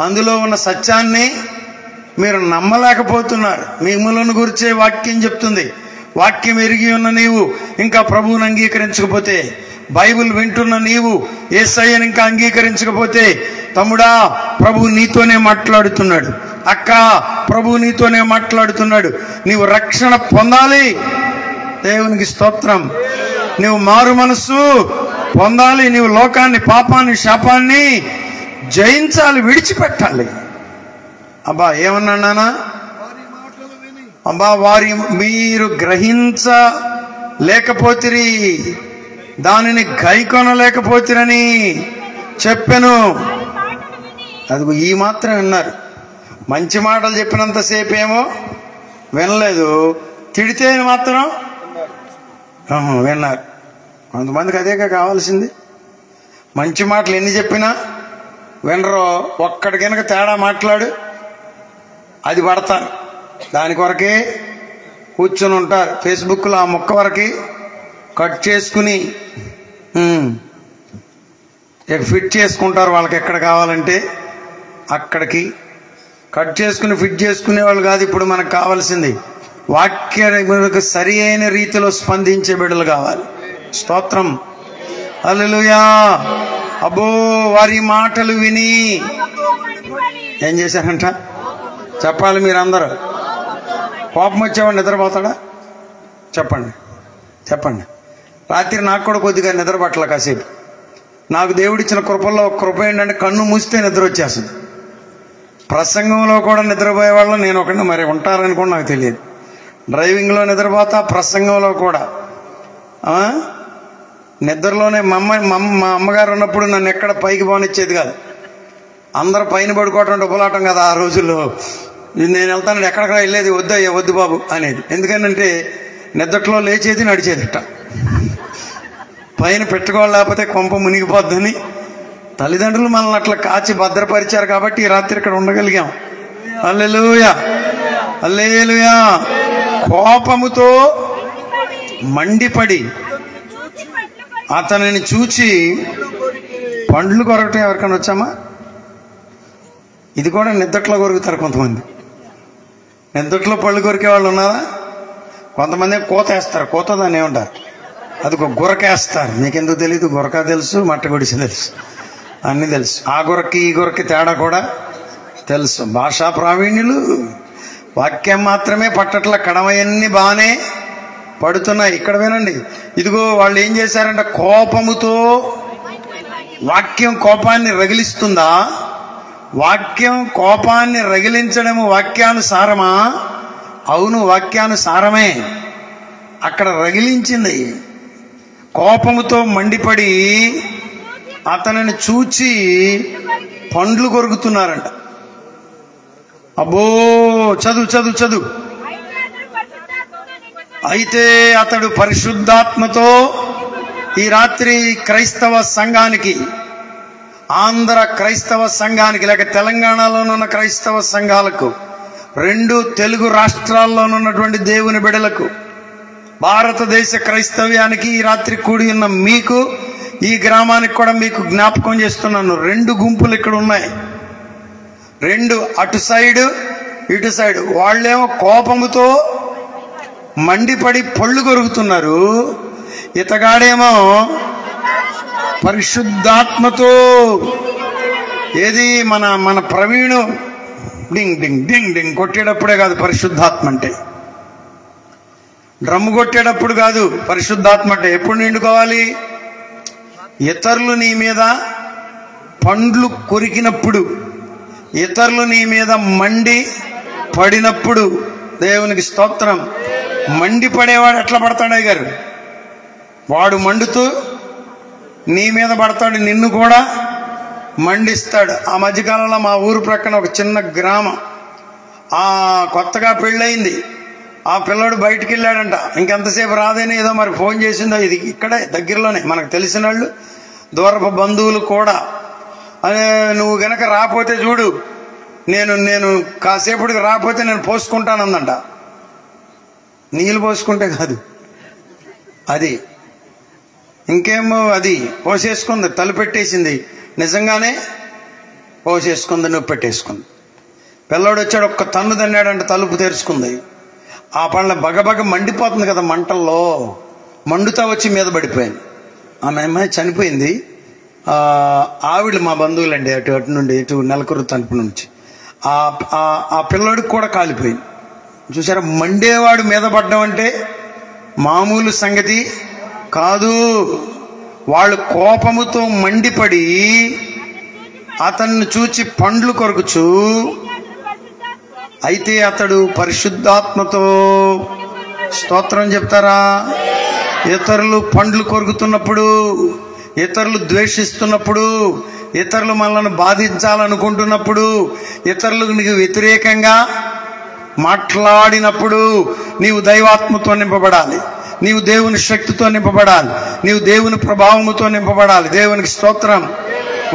అందులో ఉన్న సత్యాన్ని మీరు నమ్మలేకపోతున్నారు. మిమ్మల్ని గురించే వాక్యం చెప్తుంది. వాక్యం ఎరిగి ఉన్న నీవు ఇంకా ప్రభువును అంగీకరించకపోతే, బైబిల్ వింటున్న నీవు యేసయ్యను ఇంకా అంగీకరించకపోతే, తమ్ముడా ప్రభువు నీతోనే మాట్లాడుతున్నాడు. అక్క, ప్రభు నీతోనే మాట్లాడుతున్నాడు. నీవు రక్షణ పొందాలి. దేవునికి స్తోత్రం. నీవు మారు మనస్సు పొందాలి. నీవు లోకాన్ని, పాపాన్ని, శాపాన్ని జయించాలి, విడిచిపెట్టాలి. అబ్బా ఏమన్నానా? అబ్బా మీరు గ్రహించలేకపోతిరి, దానిని గైకొనలేకపోతిరని చెప్పాను. అదిగో ఈ మాత్రం విన్నారు. మంచి మాటలు చెప్పినంతసేపు ఏమో వినలేదు, తిడితే మాత్రం విన్నారు. కొంతమందికి అదేగా కావాల్సింది. మంచి మాటలు ఎన్ని చెప్పినా వినరో. ఒక్కడి కనుక తేడా మాట్లాడు, అది పడతారు. దాని కొరకే కూర్చొని ఉంటారు. ఫేస్బుక్లో ఆ మొక్క వరకు కట్ చేసుకుని ఫిట్ చేసుకుంటారు. వాళ్ళకి ఎక్కడ కావాలంటే అక్కడికి కట్ చేసుకుని ఫిట్ చేసుకునే వాళ్ళు కాదు. ఇప్పుడు మనకు కావాల్సింది వాక్యానికి సరి అయిన రీతిలో స్పందించే బిడ్డలు కావాలి. స్తోత్రం, హల్లెలూయా. అబ్బో వారి మాటలు విని ఏం చేశారంట చెప్పాలి మీరందరూ. కోపం వచ్చేవాడు నిద్రపోతాడా? చెప్పండి చెప్పండి. రాత్రి నాకు కూడా కొద్దిగా నిద్ర పట్టల. కాసేపు నాకు దేవుడిచ్చిన కృపల్లో ఒక కృప ఏంటంటే కన్ను మూస్తే నిద్ర వచ్చేస్తుంది. ప్రసంగంలో కూడా నిద్రపోయే వాళ్ళు నేను ఒకటి, మరి ఉంటారని కూడా నాకు తెలియదు. డ్రైవింగ్లో నిద్రపోతా, ప్రసంగంలో కూడా. నిద్రలోనే మా అమ్మగారు ఉన్నప్పుడు నన్ను ఎక్కడ పైకి పోనిచ్చేది కాదు. అందరూ పైన పడుకోవటం డబ్బులాటం కదా ఆ రోజుల్లో. నేను వెళ్తాను, ఎక్కడికైనా వెళ్ళేది వద్దయ్యా వద్దు బాబు అనేది. ఎందుకంటే నిద్రలో లేచేది నడిచేదిట. పైన పెట్టుకోవాలి, లేకపోతే కొంప మునిగిపోద్దని తల్లిదండ్రులు మనల్ని అట్లా కాచి భద్రపరిచారు కాబట్టి ఈ రాత్రి ఇక్కడ ఉండగలిగాం. హల్లెలూయా, హల్లెలూయా. కోపముతో మండిపడి అతనిని చూచి పండ్లు కొరకటం ఎవరికైనా వచ్చామా? ఇది కూడా నిద్దట్లో కొరుకుతారు కొంతమంది. నిద్దట్లో పళ్ళు కొరికే వాళ్ళు ఉన్నారా? కొంతమంది కోతేస్తారు. కోత దాన్ని ఏమంటారు? అది ఒక గురకేస్తారు. మీకెందుకు తెలీదు? గురక తెలుసు, మట్ట గుడిసి తెలుసు, అన్నీ తెలుసు. ఆ గురకి ఈ గురకి తేడా కూడా తెలుసు. భాషా ప్రావీణ్యులు. వాక్యం మాత్రమే పట్టట్ల, కడమయన్నీ బాగానే పడుతున్నాయి. ఇక్కడ వినండి, ఇదిగో వాళ్ళు ఏం చేశారంటే కోపముతో. వాక్యం కోపాన్ని రగిలిస్తుందా? వాక్యం కోపాన్ని రగిలించడము వాక్యానుసారమా? అవును, వాక్యానుసారమే. అక్కడ రగిలించింది. కోపముతో మండిపడి అతనిని చూచి పండ్లు కొరుకుతున్నారంట. అబ్బో, చదువు చదువు చదువు. అయితే అతడు పరిశుద్ధాత్మతో ఈ రాత్రి క్రైస్తవ సంఘానికి, ఆంధ్ర క్రైస్తవ సంఘానికి, లేక తెలంగాణలోనున్న క్రైస్తవ సంఘాలకు, 2 తెలుగు రాష్ట్రాల్లోనున్నటువంటి దేవుని బిడలకు, భారతదేశ క్రైస్తవ్యానికి ఈ రాత్రి కూడి ఉన్న మీకు, ఈ గ్రామానికి కూడా మీకు జ్ఞాపకం చేస్తున్నాను. 2 గుంపులు ఇక్కడ ఉన్నాయి. 2, అటు సైడ్ ఇటు సైడ్. వాళ్ళేమో కోపముతో మండిపడి పళ్ళు కొరుకుతున్నారు. ఇతగాడేమో పరిశుద్ధాత్మతో. ఏది మన ప్రవీణు డింగ్ డింగ్ డింగ్ డింగ్ కొట్టేటప్పుడే కాదు పరిశుద్ధాత్మ అంటే. డ్రమ్ము కొట్టేటప్పుడు కాదు పరిశుద్ధాత్మ అంటే. ఎప్పుడు నిండుకోవాలి? ఇతరులు నీ మీద పండ్లు కొరికినప్పుడు, ఇతరులు నీ మీద మండి పడినప్పుడు. దేవునికి స్తోత్రం. మండి పడేవాడు ఎట్లా పడతాడు గారు? వాడు మండుతూ నీ మీద పడతాడు, నిన్ను కూడా మండిస్తాడు. ఆ మధ్యకాలంలో మా ఊరు ప్రక్కన ఒక చిన్న గ్రామం, కొత్తగా పెళ్ళయింది. ఆ పిల్లోడు బయటికి వెళ్ళాడంట. ఇంకెంతసేపు రాదని ఏదో మరి ఫోన్ చేసిందో. ఇది ఇక్కడే దగ్గరలోనే, మనకు తెలిసిన వాళ్ళు, దూరపు బంధువులు కూడా. నువ్వు గనక రాపోతే చూడు, నేను కాసేపటికి రాకపోతే నేను పోసుకుంటానందంట. నీళ్ళు పోసుకుంటే కాదు, అది ఇంకేమో అది పోసేసుకుంది, తలుపెట్టేసింది. నిజంగానే పోసేసుకుంది, నొప్పి పెట్టేసుకుంది. పిల్లోడు వచ్చాడు, ఒక్క తన్ను తన్నాడంటే తలుపు తెరుచుకుంది. ఆ పళ్ళ బగబగ మండిపోతుంది కదా మంటల్లో, మండుతా వచ్చి మీద పడిపోయింది. ఆమె అమ్మాయి చనిపోయింది. ఆవిడ మా బంధువులండి, అటు నుండి ఇటు నెలకొరు తలుపు నుంచి. ఆ పిల్లడికి కూడా కాలిపోయింది. చూసారా, మండేవాడు మీద పడ్డం అంటే మామూలు సంగతి కాదు. వాళ్ళు కోపముతో మండిపడి అతన్ని చూచి పండ్లు కొరుకుచు, అయితే అతడు పరిశుద్ధాత్మతో, స్తోత్రం చెప్తారా, ఇతరులు పండ్లు కొరుకుతున్నప్పుడు, ఇతరులు ద్వేషిస్తున్నప్పుడు, ఇతరులు మనల్ని బాధించాలనుకుంటున్నప్పుడు, ఇతరులకు నీకు వ్యతిరేకంగా మాట్లాడినప్పుడు నీవు దైవాత్మతో నింపబడాలి, నీవు దేవుని శక్తితో నింపబడాలి, నీవు దేవుని ప్రభావముతో నింపబడాలి. దేవునికి స్తోత్రం.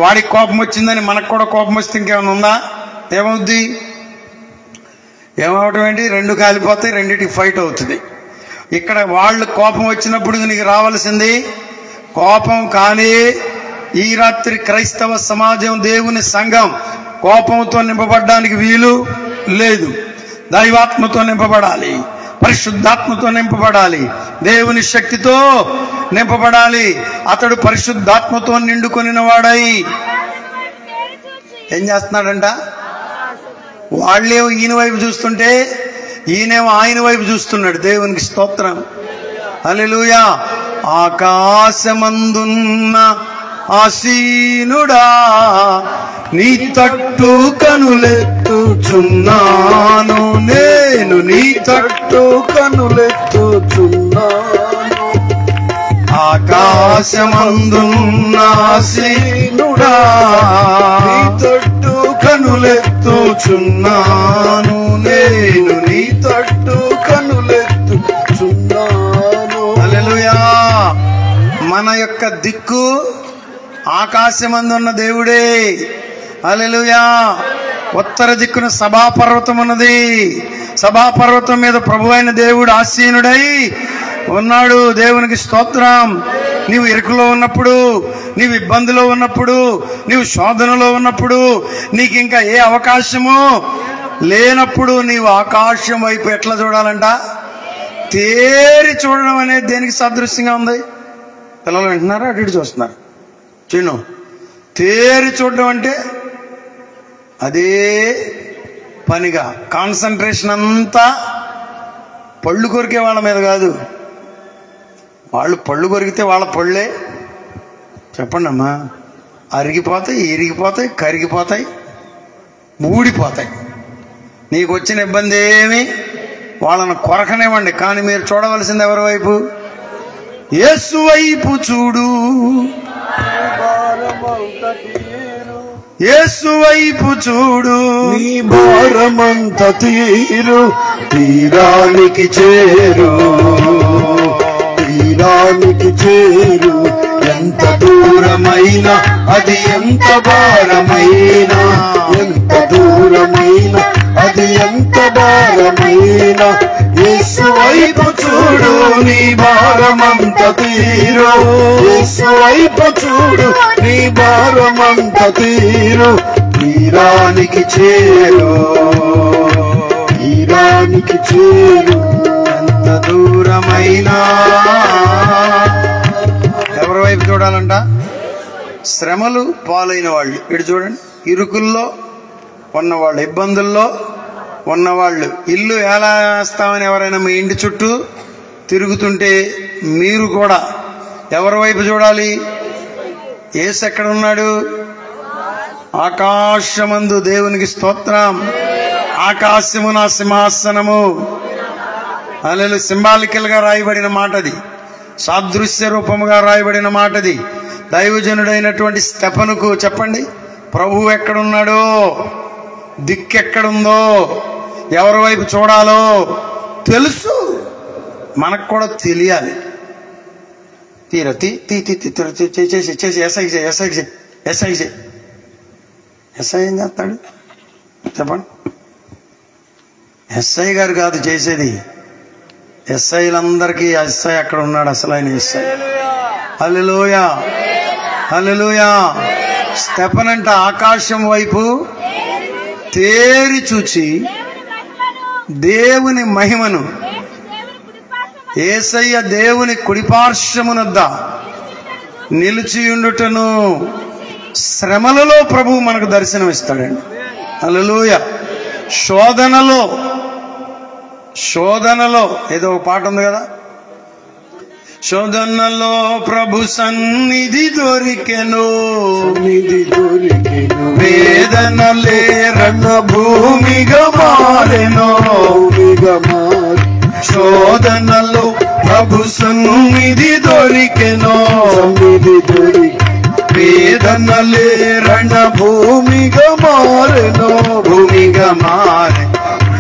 వాడికి కోపం వచ్చిందని మనకు కూడా కోపం వస్తే ఇంకేమైనా ఉందా? ఏమవుద్ది? ఏమవటం ఏంటి? రెండు కాలిపోతాయి, రెండింటికి ఫైట్ అవుతుంది. ఇక్కడ వాళ్ళు కోపం వచ్చినప్పుడు నీకు రావాల్సింది కోపం. కానీ ఈ రాత్రి క్రైస్తవ సమాజం, దేవుని సంఘం కోపంతో నింపబడడానికి వీలు లేదు. దైవాత్మతో నింపబడాలి, పరిశుద్ధాత్మతో నింపబడాలి, దేవుని శక్తితో నింపబడాలి. అతడు పరిశుద్ధాత్మతో నిండుకొనిన వాడై ఏం చేస్తున్నాడంట? వాళ్ళేమో ఈయన వైపు చూస్తుంటే ఈయనేమో ఆయన వైపు చూస్తున్నాడు. దేవునికి స్తోత్రం. హల్లెలూయా. ఆకాశమందున్న ఆసీనుడా, నీ తట్టు కనులెత్తుచున్నాను, నేను నీ తట్టు కనులెత్తుచున్నాను. ఆకాశమందున్న ఆసీనుడా, నీ తట్టు కనులెత్తుచున్నాను, నేను నీ తట్టు కనులెత్తుచున్నాను. హల్లెలూయా. మన యొక్క దిక్కు ఆకాశమందున్న దేవుడే. హల్లెలూయా. ఉత్తర దిక్కున సభాపర్వతం ఉన్నది. సభాపర్వతం మీద ప్రభు అయిన దేవుడు ఆసీనుడై ఉన్నాడు. దేవునికి స్తోత్రం. నీవు ఇరుకులో ఉన్నప్పుడు, నీవు ఇబ్బందిలో ఉన్నప్పుడు, నీవు శోధనలో ఉన్నప్పుడు, నీకు ఇంకా ఏ అవకాశము లేనప్పుడు నీవు ఆకాశం వైపు ఎట్లా చూడాలంట? తేరి చూడడం అనేది దేనికి సాదృశ్యంగా ఉంది? పిల్లలు వింటున్నారా? అటు ఇటు చూస్తున్నారు. చిన్ను, తేరి చూడడం అంటే అదే పనిగా కాన్సన్ట్రేషన్ అంతా పళ్ళు కొరికే వాళ్ళ మీద కాదు. వాళ్ళు పళ్ళు కొరికితే వాళ్ళ పళ్ళే చెప్పండి అమ్మా అరిగిపోతాయి, ఇరిగిపోతాయి, కరిగిపోతాయి, ఊడిపోతాయి. నీకు వచ్చిన ఇబ్బంది ఏమి వాళ్ళను కొరకనివ్వండి. కానీ మీరు చూడవలసింది ఎవరి వైపు? యేసు వైపు చూడు, యేసు వైపు చూడు. నీ భారమంత తీరు, తీరానికి చేరు, తీరానికి చేరు. ఎంత దూరమైనా అది ఎంత భారమైనా, ఎంత దూరమైనా అది ఎంత భారమైనా, యేసు వైపు చూడు, నీ భారమంత తీరు. యేసు వైపు చూడు, నీ భారమంత తీరు. తీరానికి చేరు, తీరానికి చేరు. ఎంత దూరమైనా ఎవరి వైపు చూడాలంట? శ్రమలు పాలైన వాళ్ళు. ఇటు చూడండి, ఇరుకుల్లో ఉన్నవాళ్ళు, ఇబ్బందుల్లో ఉన్నవాళ్ళు. ఇల్లు ఎలా వేస్తామని ఎవరైనా మీ ఇంటి చుట్టూ తిరుగుతుంటే మీరు కూడా ఎవరి వైపు చూడాలి? యేసు ఎక్కడ ఉన్నాడు? ఆకాశమందు. దేవునికి స్తోత్రం. ఆకాశము నా సింహాసనము. అలలు సింబాలికల్ గా రాయబడిన మాటది, సాదృశ్య రూపముగా రాయబడిన మాటది. దైవజనుడైనటువంటి స్తెఫనుకు చెప్పండి, ప్రభువు ఎక్కడున్నాడో, దిక్కెక్కడుందో, ఎవరి వైపు చూడాలో తెలుసు. మనకు కూడా తెలియాలి. ఎస్ఐ ఏం చేస్తాడు చెప్పండి? ఎస్ఐ గారు కాదు చేసేది, ఎస్ఐలందరికీ ఎస్ఐ అక్కడ ఉన్నాడు, అసలు ఆయన ఎస్ఐ. హల్లెలూయా, హల్లెలూయా. స్తెఫన్ అంట ఆకాశం వైపు తేరి చూచి దేవుని మహిమను, యేసయ్య దేవుని కుడిపార్శ్వమునొద్ద నిలిచియుండుటను, శ్రమలలో ప్రభువు మనకు దర్శనం ఇస్తాడండి. హల్లెలూయా. శోధనలో ఏదో ఒక పాట ఉంది కదా, శోధనలో ప్రభు సన్నిధి దొరికెను, వేదనలే రణభూమిగా మారెను. శోధనలో ప్రభు సన్నిధి దొరికెను, వేదనలే రణభూమిగా మారెను, భూమిగా మారె.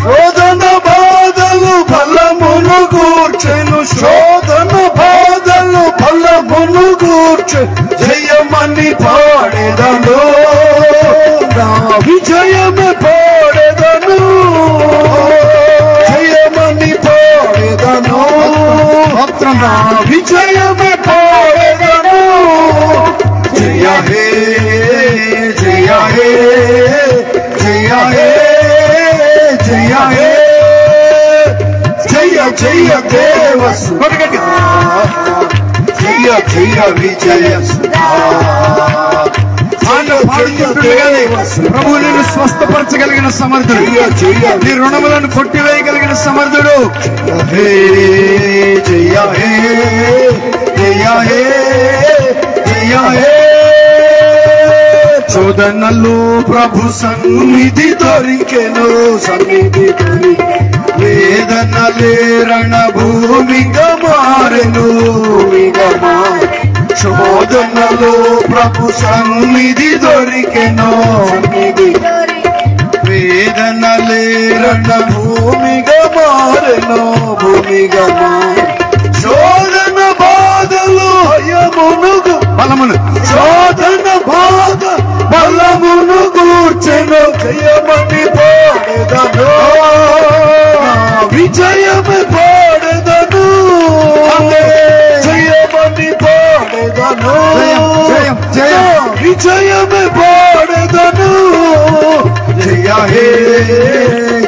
శోధన బాధలు ఫలమును కూర్చెను, శోధన బాధలు ఫలమును కూర్చె. జయమని పాడెదను, నా విజయమే పాడెదను, జయమని పాడెదను, నా విజయమే పాడెదను. జయ హే జయ హే జయ హే జయ హే జయ జయ దేవసుధా, జయ జయ విజయ సుధా. ప్రభు నిన్ను స్వస్థపరచగలిగిన సమర్థుడు, నీ రుణములను కొట్టివేయగలిగిన సమర్థుడు. హే జయ హే జయ హే జయ హే. శోధనలు ప్రభు సన్నిధి దొరికెను, సన్నిధి దొరికి వేదనలే రణభూమిగా మారెను. శోధనలు ప్రభు సన్నిధి దొరికెను, వేదనలే రణభూమిగా మారెను, భూమిగా మారె. శోధన బాధలు భయమును బలమును, శోధన బాధ బలమును కూర్చెను. జయమని పాడెదను, విజయమే పాడెదను, జయమని పాడెదను, విజయమే పాడెదను. జయ హే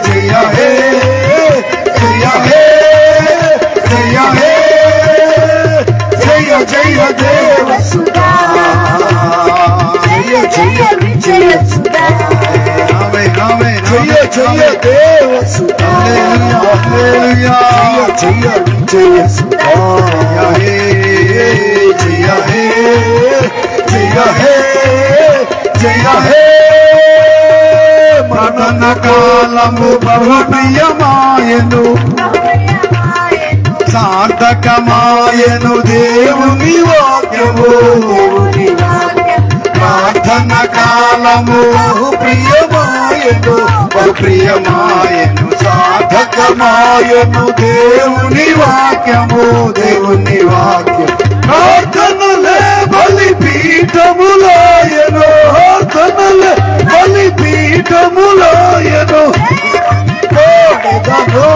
జయ హే జయ హే జయ హే జయ జయ దేవసుధా, జయ జయ విజయ సుధా. జయ జయ దేవసుధా, జయ జయ విజయ సుధా. జయ హే జయ హే జయ హే. మరణ కాలము బహు ప్రియమాయను, సార్థకమాయను దేవుని వాక్యము. ప్రార్థన కాలము బహు ప్రియమాయను, బహు ప్రియమాయను, సార్థకమాయను దేవుని వాక్యము, దేవుని వాక్యం. ప్రార్థనలే బలిపీఠములాయను, ప్రార్థనలే బలిపీఠములాయను. పాడెదను,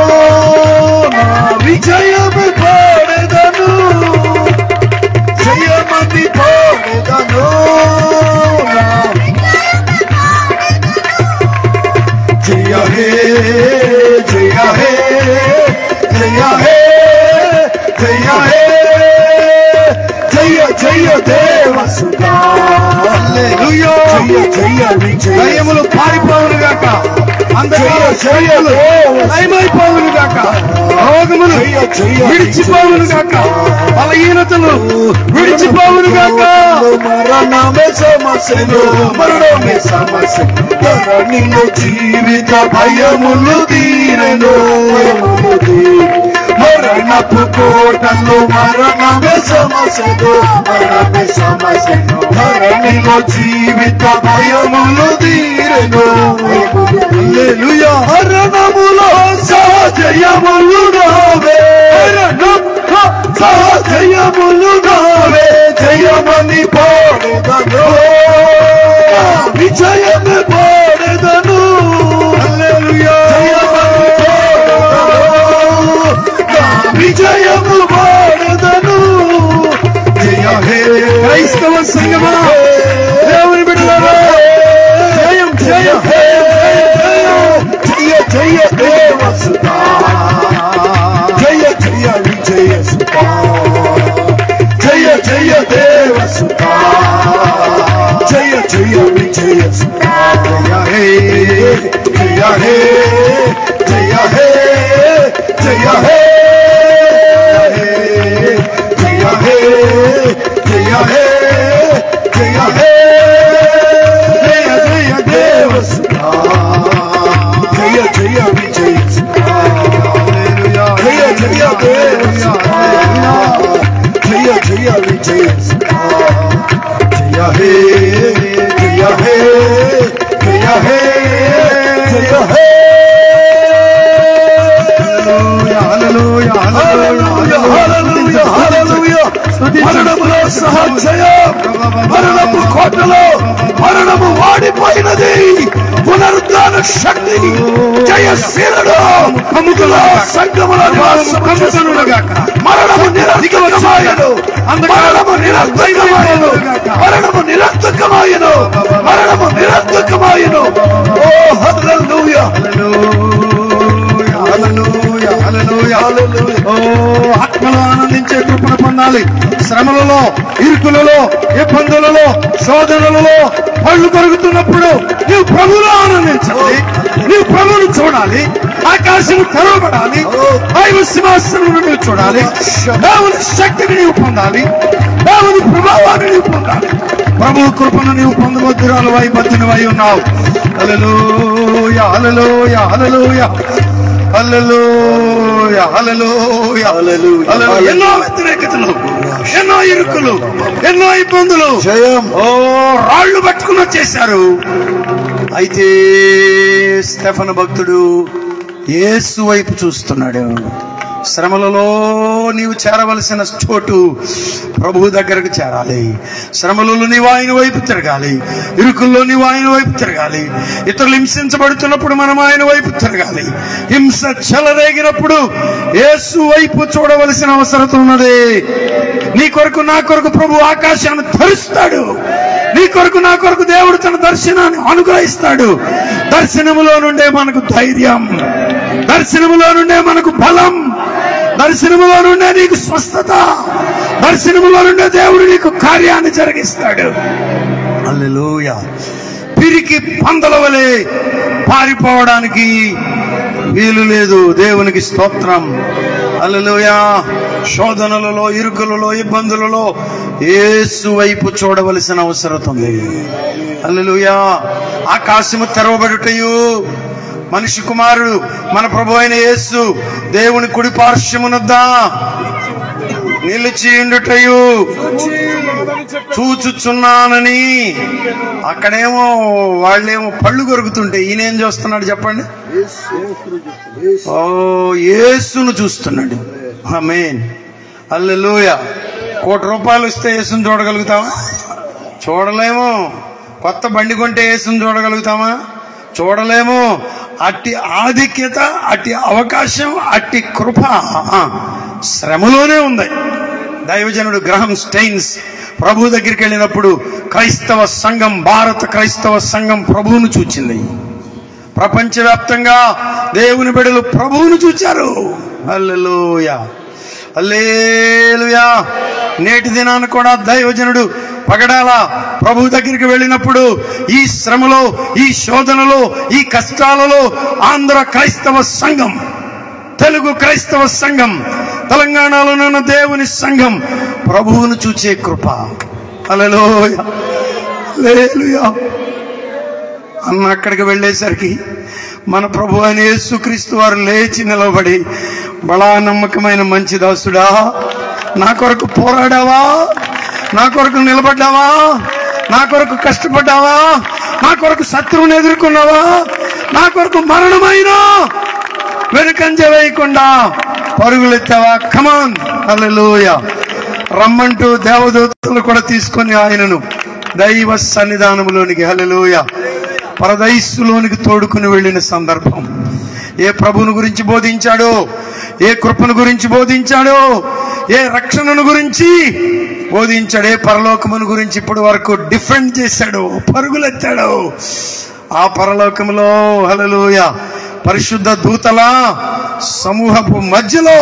నా విజయమే పాడెదను, జయమని పాడెదను, జయ హే జయ హే జయ హే జయ హే జయ జయ దేవసుధా. హల్లెలూయా. జయ జయ విజయ. దయ్యములు పారిపోవును గాక, అందరూ లయమైపోవును గాక, రోగములు విడిచిపోవును గాక, బలహీనతలు విడిచిపోవును గాక. మరణమే సమస్యలు, మరణమే సమస్య, నిన్ను జీవిత భయములు తీరెను. మరణపు కోటలు మరణమే సమస్యలు, మరణమే సమస్యలు, ధరణిలో జీవిత భయములు తీరెను. హల్లెలూయా. మరణములో సజయములు నావే, సజయములు నావే, జయమని పాడెదను, విజయమే పాడెదను. హల్లెలూయా. విజయము పాడెదను. జయ హే క్రైస్తవ సంగమా, దేవుని బిడ్డలారా, జయం జయ హే జయ జయ దేవసుధా, జయ జయ విజయ సుధా, జయ జయ దేవసుధా, జయ జయ విజయ సుధా. జయ హే జయ హే మరణములో సహజయం, మరణము కోటలో మరణము వాడిపోయినది, పునరుద్ధాన శక్తి జయశీలుడు సంఘములో మరణము నిరర్థకమాయను, మరణము నిరర్థకమాయను, మరణము నిరర్థకమాయను, మరణము నిరర్థకమాయను. ఓ హల్లెలూయా, హల్లెలూయా, హల్లెలూయా, హల్లెలూయా. ఓ ఆత్మలో ఆనందించే కృపను పొందాలి. శ్రమలలో, ఇరుకులలో, ఇబ్బందులలో, శోధనలలో పళ్ళు కొరుకుతున్నప్పుడు నీవు ప్రభువులో ఆనందించాలి, నీవు ప్రభువును చూడాలి, ఆకాశం తెరవబడాలి, దైవ సింహాసనం నువ్వు చూడాలి, దేవుని శక్తిని నీవు పొందాలి, దేవుని ప్రభావాన్ని నీవు పొందాలి. ప్రభువు కృపను నీవు పొందబద్దురాలువై బద్దునివై ఉన్నావు. హల్లెలూయా, హల్లెలూయా, హల్లెలూయా, హల్లెలూయా, హల్లెలూయా, హల్లెలూయా. ఎన్నో వ్యతిరేకతలు, ఎన్నో ఇరుకులు, ఎన్నో ఇబ్బందులు, ఓ రాళ్లు పట్టుకుని వచ్చేశారు. అయితే స్టెఫను భక్తుడు యేసు వైపు చూస్తున్నాడు. శ్రమలలో నీవు చేరవలసిన చోటు ప్రభువు దగ్గరకు చేరాలి. శ్రమలలో నీవు ఆయన వైపు తిరగాలి, ఇరుకుల్లో నీవు ఆయన వైపు తిరగాలి, ఇతరులు హింసించబడుతున్నప్పుడు మనం ఆయన వైపు తిరగాలి. హింస చెలరేగినప్పుడు యేసు వైపు చూడవలసిన అవసరం ఉన్నది. నీ కొరకు నా కొరకు ప్రభు ఆకాశాన్ని తెరుస్తాడు. నీ కొరకు నా కొరకు దేవుడు తన దర్శనాన్ని అనుగ్రహిస్తాడు. దర్శనములో నుండే మనకు ధైర్యం, దర్శనములో నుండే మనకు బలం, దర్శనములో నుండే నీకు స్వస్థత, దర్శనములో నుండే దేవుడు నీకు కార్యాన్ని జరిగిస్తాడు. హల్లెలూయా. పిరికి పందల వలె పారిపోవడానికి వీలు లేదు. దేవునికి స్తోత్రం. హల్లెలూయా. శోధనలలో, ఇరుకులలో, ఇబ్బందులలో యేసు వైపు చూడవలసిన అవసరం ఉంది. హల్లెలూయా. ఆకాశము తెరవబడుటయు, మనిషి కుమారుడు మన ప్రభు అయిన యేసు దేవుని కుడి పార్శ్వమునొద్ద నిలిచి ఉండుటయు చూచుచున్నానని. అక్కడేమో వాళ్ళేమో పళ్ళు కొరుకుతుంటే ఈయనేం చూస్తున్నాడు చెప్పండి? ఓ యేసును చూస్తున్నాడు. ఆమేన్, హల్లెలూయా. ₹1 ఇస్తే యేసును చూడగలుగుతామా? చూడలేము. కొత్త బండి కొంటే యేసును చూడగలుగుతామా? చూడలేము. అట్టి ఆధిక్యత, అట్టి అవకాశం, అట్టి కృప శ్రమలోనే ఉంది. దైవజనుడు గ్రహం స్టెయిన్స్ ప్రభు దగ్గరికి వెళ్ళినప్పుడు క్రైస్తవ సంఘం, భారత క్రైస్తవ సంఘం ప్రభువును చూచింది. ప్రపంచవ్యాప్తంగా దేవుని బిడ్డలు ప్రభువును చూచారు. హల్లెలూయా, హల్లెలూయా. నేటి దినాన కూడా దైవజనుడు పగడాల ప్రభు దగ్గరికి వెళ్ళినప్పుడు ఈ శ్రమలో, ఈ శోధనలో, ఈ కష్టాలలో ఆంధ్ర క్రైస్తవ సంఘం, తెలుగు క్రైస్తవ సంఘం, తెలంగాణలోనున్న దేవుని సంఘం ప్రభువును చూచే కృప. హల్లెలూయా, హల్లెలూయా. అన్న అక్కడికి వెళ్ళేసరికి మన ప్రభు అయిన యేసుక్రీస్తు వారు లేచి నిలబడి, బలా నమ్మకమైన మంచి దాసుడా, నా కొరకు పోరాడావా, నా కొరకు నిలబడ్డావా, నా కొరకు కష్టపడ్డావా, నా కొరకు శత్రువుని ఎదుర్కొన్నావా, నా కొరకు మరణమైనా వెనుకంజ వేయకుండా పరుగులెత్తావా? కమాన్. హల్లెలూయా. రమ్మంటూ దేవదూతలు కూడా తీసుకొని ఆయనను దైవ సన్నిధానంలోనికి, హల్లెలూయా, పరదైస్సులోనికి తోడుకుని వెళ్ళిన సందర్భం. ఏ ప్రభువుని గురించి బోధించాడో, ఏ కృపను గురించి బోధించాడో, ఏ రక్షణను గురించి బోధించాడు, ఏ పరలోకమును గురించి ఇప్పటి వరకు డిఫెండ్ చేశాడు, పరుగులెత్తాడు. ఆ పరలోకములో హల్లెలూయా పరిశుద్ధ దూతల సమూహపు మధ్యలో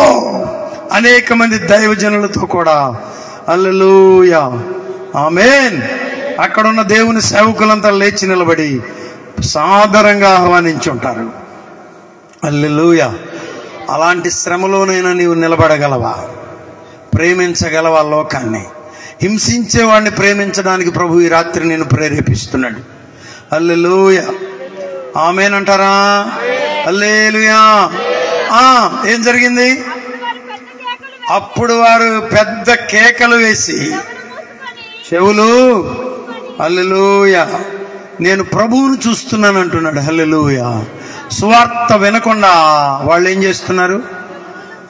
అనేక మంది దైవజనులతో కూడా, హల్లెలూయా, ఆమేన్, అక్కడున్న దేవుని సేవకులంతా లేచి నిలబడి సాదరంగా ఆహ్వానించుంటారు. హల్లెలూయా. అలాంటి శ్రమలోనైనా నీవు నిలబడగలవా? ప్రేమించగలవా? లోకాన్ని హింసించేవాడిని ప్రేమించడానికి ప్రభు ఈ రాత్రి నేను ప్రేరేపిస్తున్నాడు. హల్లెలూయా, ఆమేన్ అంటారా? హల్లెలూయా. ఏం జరిగింది? అప్పుడు వారు పెద్ద కేకలు వేసి చెవులు, హల్లెలూయా, నేను ప్రభువును చూస్తున్నాను అంటున్నాడు. హల్లెలూయా. సువార్త వినకుండా వాళ్ళు ఏం చేస్తున్నారు?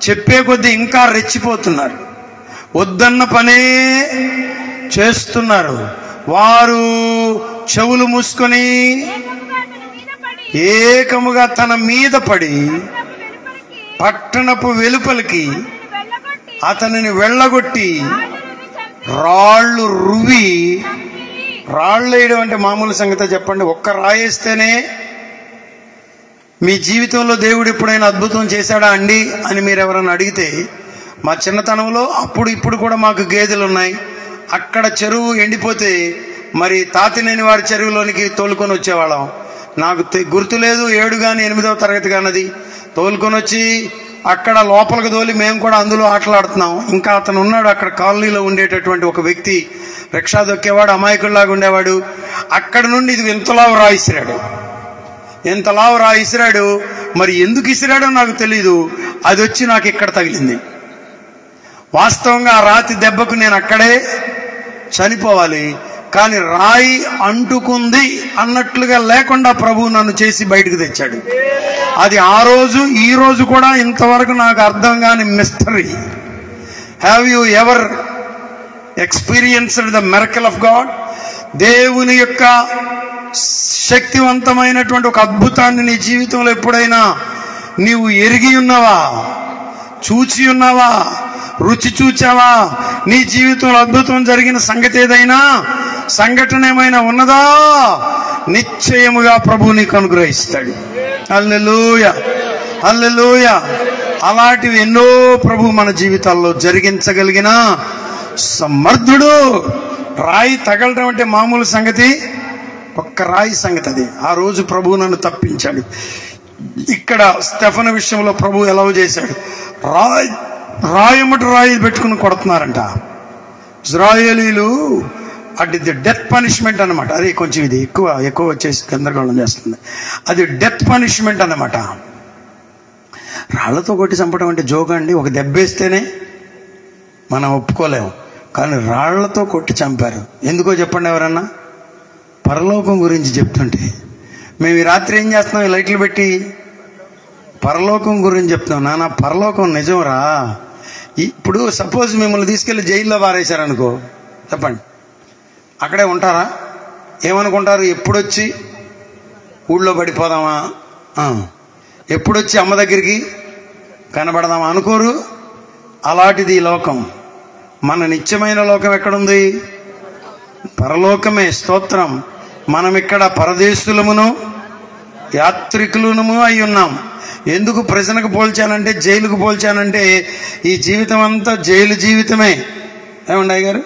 చెప్పే కొద్దీ ఇంకా రెచ్చిపోతున్నారు, వద్దన్న పనే చేస్తున్నారు. వారు చెవులు మూసుకొని ఏకముగా తన మీద పడి పట్టణపు వెలుపలికి అతనిని వెళ్ళగొట్టి రాళ్ళు రువి, రాళ్ళు వేయడం అంటే మామూలు సంగతి చెప్పండి. ఒక్క రాయేస్తేనే మీ జీవితంలో దేవుడు ఎప్పుడైనా అద్భుతం చేశాడా అండి అని మీరు ఎవరైనా అడిగితే, మా చిన్నతనంలో అప్పుడు ఇప్పుడు కూడా మాకు గేదెలు ఉన్నాయి. అక్కడ చెరువు ఎండిపోతే మరి తాతినేని వారి చెరువులోనికి తోలుకొని వచ్చేవాళ్ళం. నాకు గుర్తు లేదు, 7 కానీ 8వ తరగతి కానది. తోలుకొని వచ్చి అక్కడ లోపలికి తోలి మేము కూడా అందులో ఆటలాడుతున్నాం. ఇంకా అతను ఉన్నాడు అక్కడ కాలనీలో ఉండేటటువంటి ఒక వ్యక్తి, రిక్షా దొక్కేవాడు, అమాయకుల్లాగా ఉండేవాడు. అక్కడ నుండి ఇది ఇంతలావు రాయిసిరాడు, ఇంతలావు రాయిసిరాడు. మరి ఎందుకు ఇసిరాడో నాకు తెలీదు, అది వచ్చి నాకు ఇక్కడ తగిలింది. వాస్తవంగా ఆ రాతి దెబ్బకు నేను అక్కడే చనిపోవాలి, కానీ రాయి అంటుకుంది అన్నట్లుగా లేకుండా ప్రభువు నన్ను చేసి బయటకు తెచ్చాడు. అది ఆ రోజు ఈ రోజు కూడా ఇంతవరకు నాకు అర్థం కాని mystery. Have you ever experienced the miracle of God? దేవుని యొక్క శక్తివంతమైనటువంటి ఒక అద్భుతాన్ని నీ జీవితంలో ఎప్పుడైనా నీవు ఎరిగి ఉన్నావా, చూచి ఉన్నావా, రుచి చూచావా? నీ జీవితంలో అద్భుతం జరిగిన సంగతి ఏదైనా, సంఘటన ఏమైనా ఉన్నదా? నిశ్చయముగా ప్రభువు నీకు అనుగ్రహిస్తాడు. హల్లెలూయా, హల్లెలూయా. అలాంటివి ఎన్నో ప్రభు మన జీవితాల్లో జరిగించగలిగిన సమర్థుడు. రాయి తగలడం అంటే మామూలు సంగతి, ఒక్క రాయి సంగతి అది. ఆ రోజు ప్రభువు నన్ను తప్పించాడు. ఇక్కడ స్టెఫను విషయంలో ప్రభు ఎలా చేశాడు? రాయమటి రాయి పెట్టుకుని కొడుతున్నారంట ఇజ్రాయేలీలు. అది డెత్ పనిష్మెంట్ అన్నమాట. అది కొంచెం ఇది ఎక్కువ వచ్చేసి గందరగోళం చేస్తుంది. అది డెత్ పనిష్మెంట్ అన్నమాట. రాళ్లతో కొట్టి చంపడం అంటే జోగా అండి? ఒక దెబ్బేస్తేనే మనం ఒప్పుకోలేము, కానీ రాళ్లతో కొట్టి చంపారు. ఎందుకో చెప్పండి ఎవరన్నా? పరలోకం గురించి చెప్తుంటే. మేము ఈ రాత్రి ఏం చేస్తున్నాం? ఈ లైట్లు పెట్టి పరలోకం గురించి చెప్తున్నాం. నాన్న, పరలోకం నిజంరా. ఇప్పుడు సపోజ్ మిమ్మల్ని తీసుకెళ్లి జైల్లో పారేశారనుకో, చెప్పండి, అక్కడే ఉంటారా? ఏమనుకుంటారు? ఎప్పుడొచ్చి ఊళ్ళో పడిపోదామా, ఎప్పుడొచ్చి అమ్మ దగ్గరికి కనబడదామా అనుకోరు. అలాంటిది ఈ లోకం. మన నిత్యమైన లోకం ఎక్కడుంది? పరలోకమే. స్తోత్రం. మనం ఇక్కడ పరదేశులమును యాత్రికులను అయి ఉన్నాం. ఎందుకు ప్రజలకు పోల్చానంటే, జైలుకు పోల్చానంటే, ఈ జీవితం అంతా జైలు జీవితమే. ఏమండి గారు?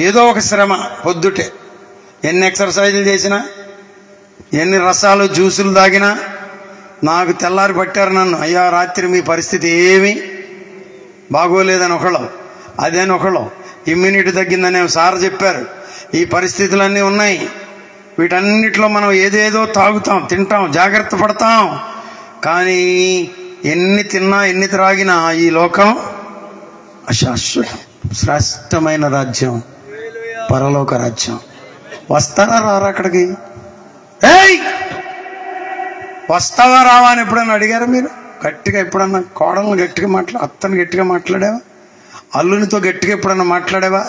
ఏదో ఒక శ్రమ. పొద్దుటే ఎన్ని ఎక్సర్సైజులు చేసినా, ఎన్ని రసాలు జ్యూసులు తాగినా, నాకు తెల్లారి పట్టారు నన్ను, అయ్యా రాత్రి మీ పరిస్థితి ఏమీ బాగోలేదని ఒకళ్ళు, అదేని ఒకళ్ళు, ఇమ్యూనిటీ తగ్గిందని సార్ చెప్పారు. ఈ పరిస్థితులన్నీ ఉన్నాయి. వీటన్నిటిలో మనం ఏదేదో తాగుతాం, తింటాం, జాగ్రత్త పడతాం. కానీ ఎన్ని తిన్నా ఎన్ని త్రాగినా ఈ లోకం అశాశ్వతం. శ్రేష్టమైన రాజ్యం పరలోక రాజ్యం. వస్తారా రారా అక్కడికి? వస్తావా రావా అని ఎప్పుడన్నా అడిగారా మీరు? గట్టిగా ఎప్పుడన్నా కోడలను గట్టిగా అత్తను గట్టిగా మాట్లాడావా? అల్లునితో గట్టిగా ఎప్పుడన్నా మాట్లాడావా?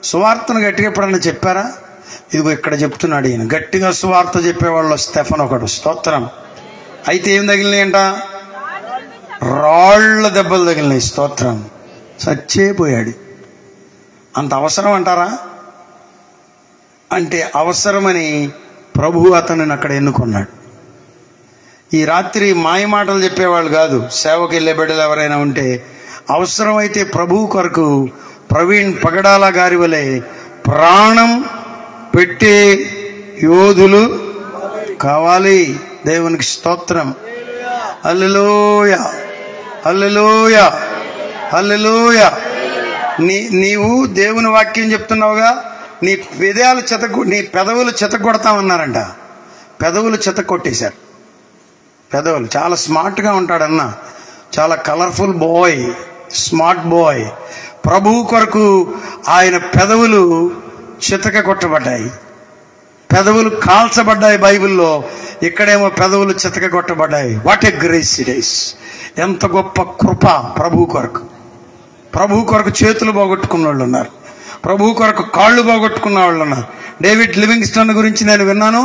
సువార్తను గట్టిగా ఎప్పుడన్నా చెప్పారా? ఇదిగో ఇక్కడ చెప్తున్నాడు ఈయన. గట్టిగా సువార్త చెప్పేవాళ్ళు స్టెఫన్ ఒకడు. స్తోత్రం. అయితే ఏం తగిలినాయంట? రాళ్ల దెబ్బలు తగిలినాయి. స్తోత్రం. చచ్చేపోయాడు. అంత అవసరం అంటారా? అంటే అవసరమని ప్రభువు అతనిని అక్కడ ఎన్నుకున్నాడు. ఈ రాత్రి మాయ మాటలు చెప్పేవాళ్ళు కాదు. సేవకు వెళ్ళే బిడ్డలు ఎవరైనా ఉంటే, అవసరమైతే ప్రభువు కొరకు ప్రవీణ్ పగడాల గారి వలె ప్రాణం పెట్టే యోధులు కావాలి. దేవునికి స్తోత్రం. హల్లెలూయా, హల్లెలూయా, హల్లెలూయా. నీవు దేవుని వాక్యం చెప్తున్నావుగా, నీ పెదవులు చెతగొడతామన్నారంట. పెదవులు చెతగొట్టేశారు. పెదవులు చాలా స్మార్ట్గా ఉంటాడన్న, చాలా కలర్ఫుల్ బాయ్, స్మార్ట్ బాయ్. ప్రభువు కొరకు ఆయన పెదవులు చితక కొట్టబడ్డాయి, పెదవులు కాల్చబడ్డాయి బైబిల్లో. ఇక్కడేమో పెదవులు చితక కొట్టబడ్డాయి. What a grace it is! ఎంత గొప్ప కృప ప్రభు కొరకు. ప్రభు కొరకు చేతులు పోగొట్టుకున్న వాళ్ళు ఉన్నారు, ప్రభు కొరకు కాళ్ళు పోగొట్టుకున్న వాళ్ళు ఉన్నారు. డేవిడ్ లివింగ్స్టన్ గురించి నేను విన్నాను.